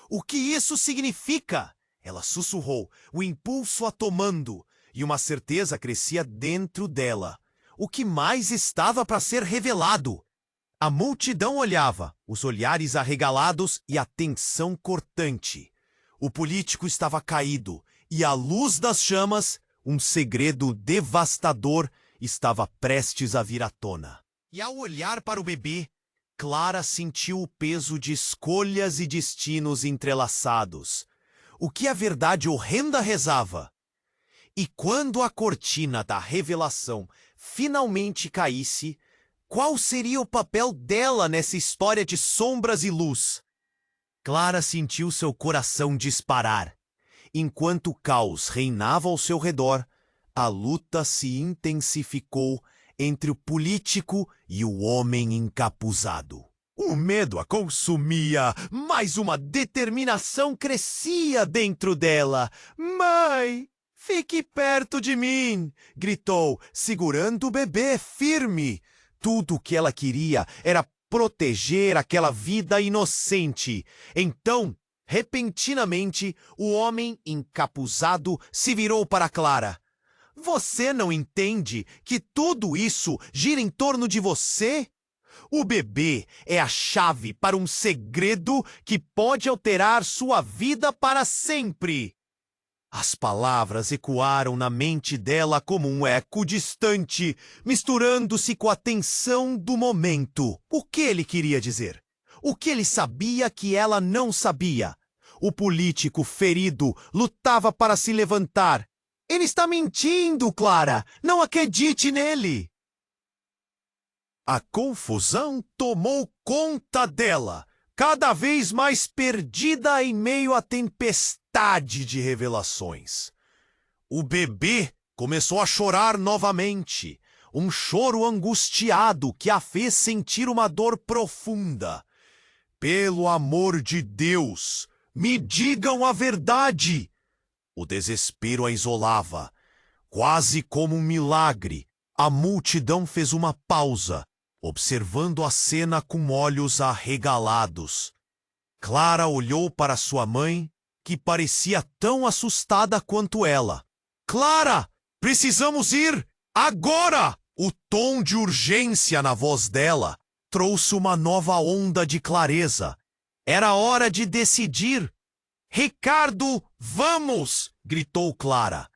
O que isso significa? Ela sussurrou, o impulso a tomando, e uma certeza crescia dentro dela. O que mais estava para ser revelado? A multidão olhava, os olhares arregalados e a tensão cortante. O político estava caído, e à luz das chamas, um segredo devastador estava prestes a vir à tona. E ao olhar para o bebê, Clara sentiu o peso de escolhas e destinos entrelaçados. O que a verdade horrenda rezava? E quando a cortina da revelação finalmente caísse, qual seria o papel dela nessa história de sombras e luz? Clara sentiu seu coração disparar. Enquanto o caos reinava ao seu redor, a luta se intensificou entre o político e o homem encapuzado. O medo a consumia, mas uma determinação crescia dentro dela. Mãe, fique perto de mim! Gritou, segurando o bebê firme. Tudo o que ela queria era proteger aquela vida inocente. Então, repentinamente, o homem encapuzado se virou para Clara. Você não entende que tudo isso gira em torno de você? O bebê é a chave para um segredo que pode alterar sua vida para sempre. As palavras ecoaram na mente dela como um eco distante, misturando-se com a tensão do momento. O que ele queria dizer? O que ele sabia que ela não sabia? O político ferido lutava para se levantar. Ele está mentindo, Clara! Não acredite nele! A confusão tomou conta dela, cada vez mais perdida em meio à tempestade de revelações. O bebê começou a chorar novamente, um choro angustiado que a fez sentir uma dor profunda. Pelo amor de Deus, me digam a verdade! O desespero a isolava. Quase como um milagre, a multidão fez uma pausa, observando a cena com olhos arregalados. Clara olhou para sua mãe, que parecia tão assustada quanto ela. Clara, precisamos ir! Agora! O tom de urgência na voz dela trouxe uma nova onda de clareza. Era hora de decidir. Ricardo, vamos! Gritou Clara.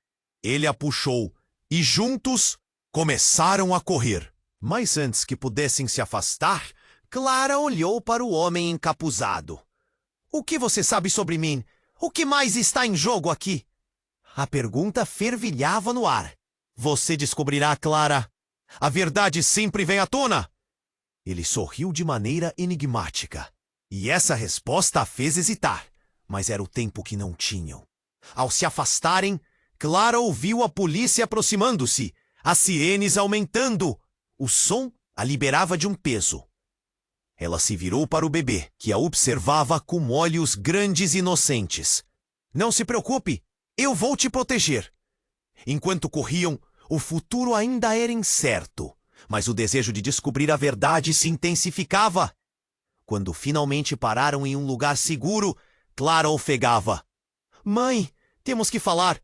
Ele a puxou e juntos começaram a correr. Mas antes que pudessem se afastar, Clara olhou para o homem encapuzado. O que você sabe sobre mim? O que mais está em jogo aqui? A pergunta fervilhava no ar. Você descobrirá, Clara. A verdade sempre vem à tona. Ele sorriu de maneira enigmática. E essa resposta a fez hesitar. Mas era o tempo que não tinham. Ao se afastarem, Clara ouviu a polícia aproximando-se, as sirenes aumentando. O som a liberava de um peso. Ela se virou para o bebê, que a observava com olhos grandes e inocentes. Não se preocupe, eu vou te proteger. Enquanto corriam, o futuro ainda era incerto, mas o desejo de descobrir a verdade se intensificava. Quando finalmente pararam em um lugar seguro, Clara ofegava. Mãe, temos que falar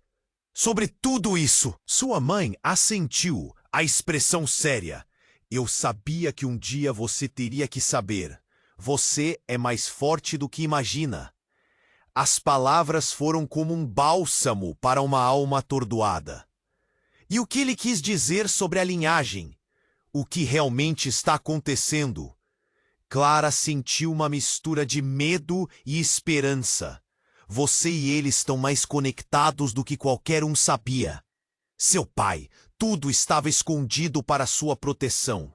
sobre tudo isso. Sua mãe assentiu, a expressão séria. Eu sabia que um dia você teria que saber. Você é mais forte do que imagina. As palavras foram como um bálsamo para uma alma atordoada. E o que ele quis dizer sobre a linhagem? O que realmente está acontecendo? Clara sentiu uma mistura de medo e esperança. Você e ele estão mais conectados do que qualquer um sabia. Seu pai, tudo estava escondido para sua proteção.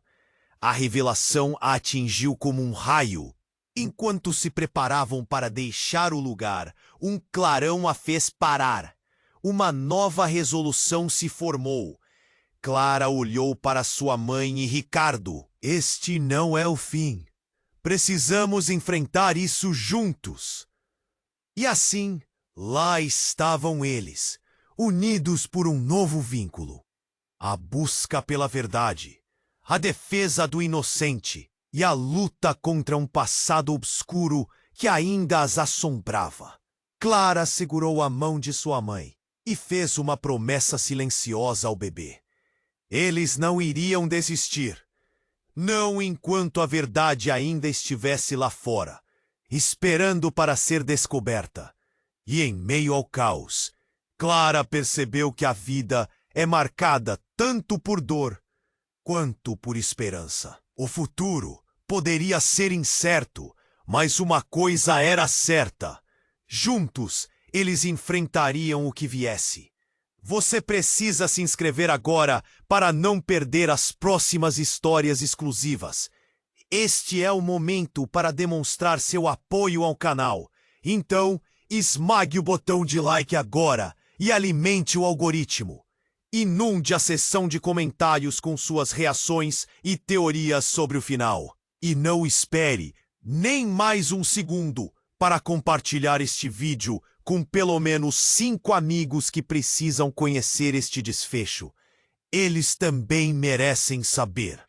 A revelação a atingiu como um raio. Enquanto se preparavam para deixar o lugar, um clarão a fez parar. Uma nova resolução se formou. Clara olhou para sua mãe e Ricardo. Este não é o fim. Precisamos enfrentar isso juntos. E assim, lá estavam eles, unidos por um novo vínculo. A busca pela verdade, a defesa do inocente e a luta contra um passado obscuro que ainda as assombrava. Clara segurou a mão de sua mãe e fez uma promessa silenciosa ao bebê. Eles não iriam desistir. Não enquanto a verdade ainda estivesse lá fora, esperando para ser descoberta. E em meio ao caos, Clara percebeu que a vida é marcada tanto por dor quanto por esperança. O futuro poderia ser incerto, mas uma coisa era certa. Juntos, eles enfrentariam o que viesse. Você precisa se inscrever agora para não perder as próximas histórias exclusivas. Este é o momento para demonstrar seu apoio ao canal. Então, esmague o botão de like agora e alimente o algoritmo. Inunde a seção de comentários com suas reações e teorias sobre o final. E não espere nem mais um segundo para compartilhar este vídeo com pelo menos 5 amigos que precisam conhecer este desfecho. Eles também merecem saber.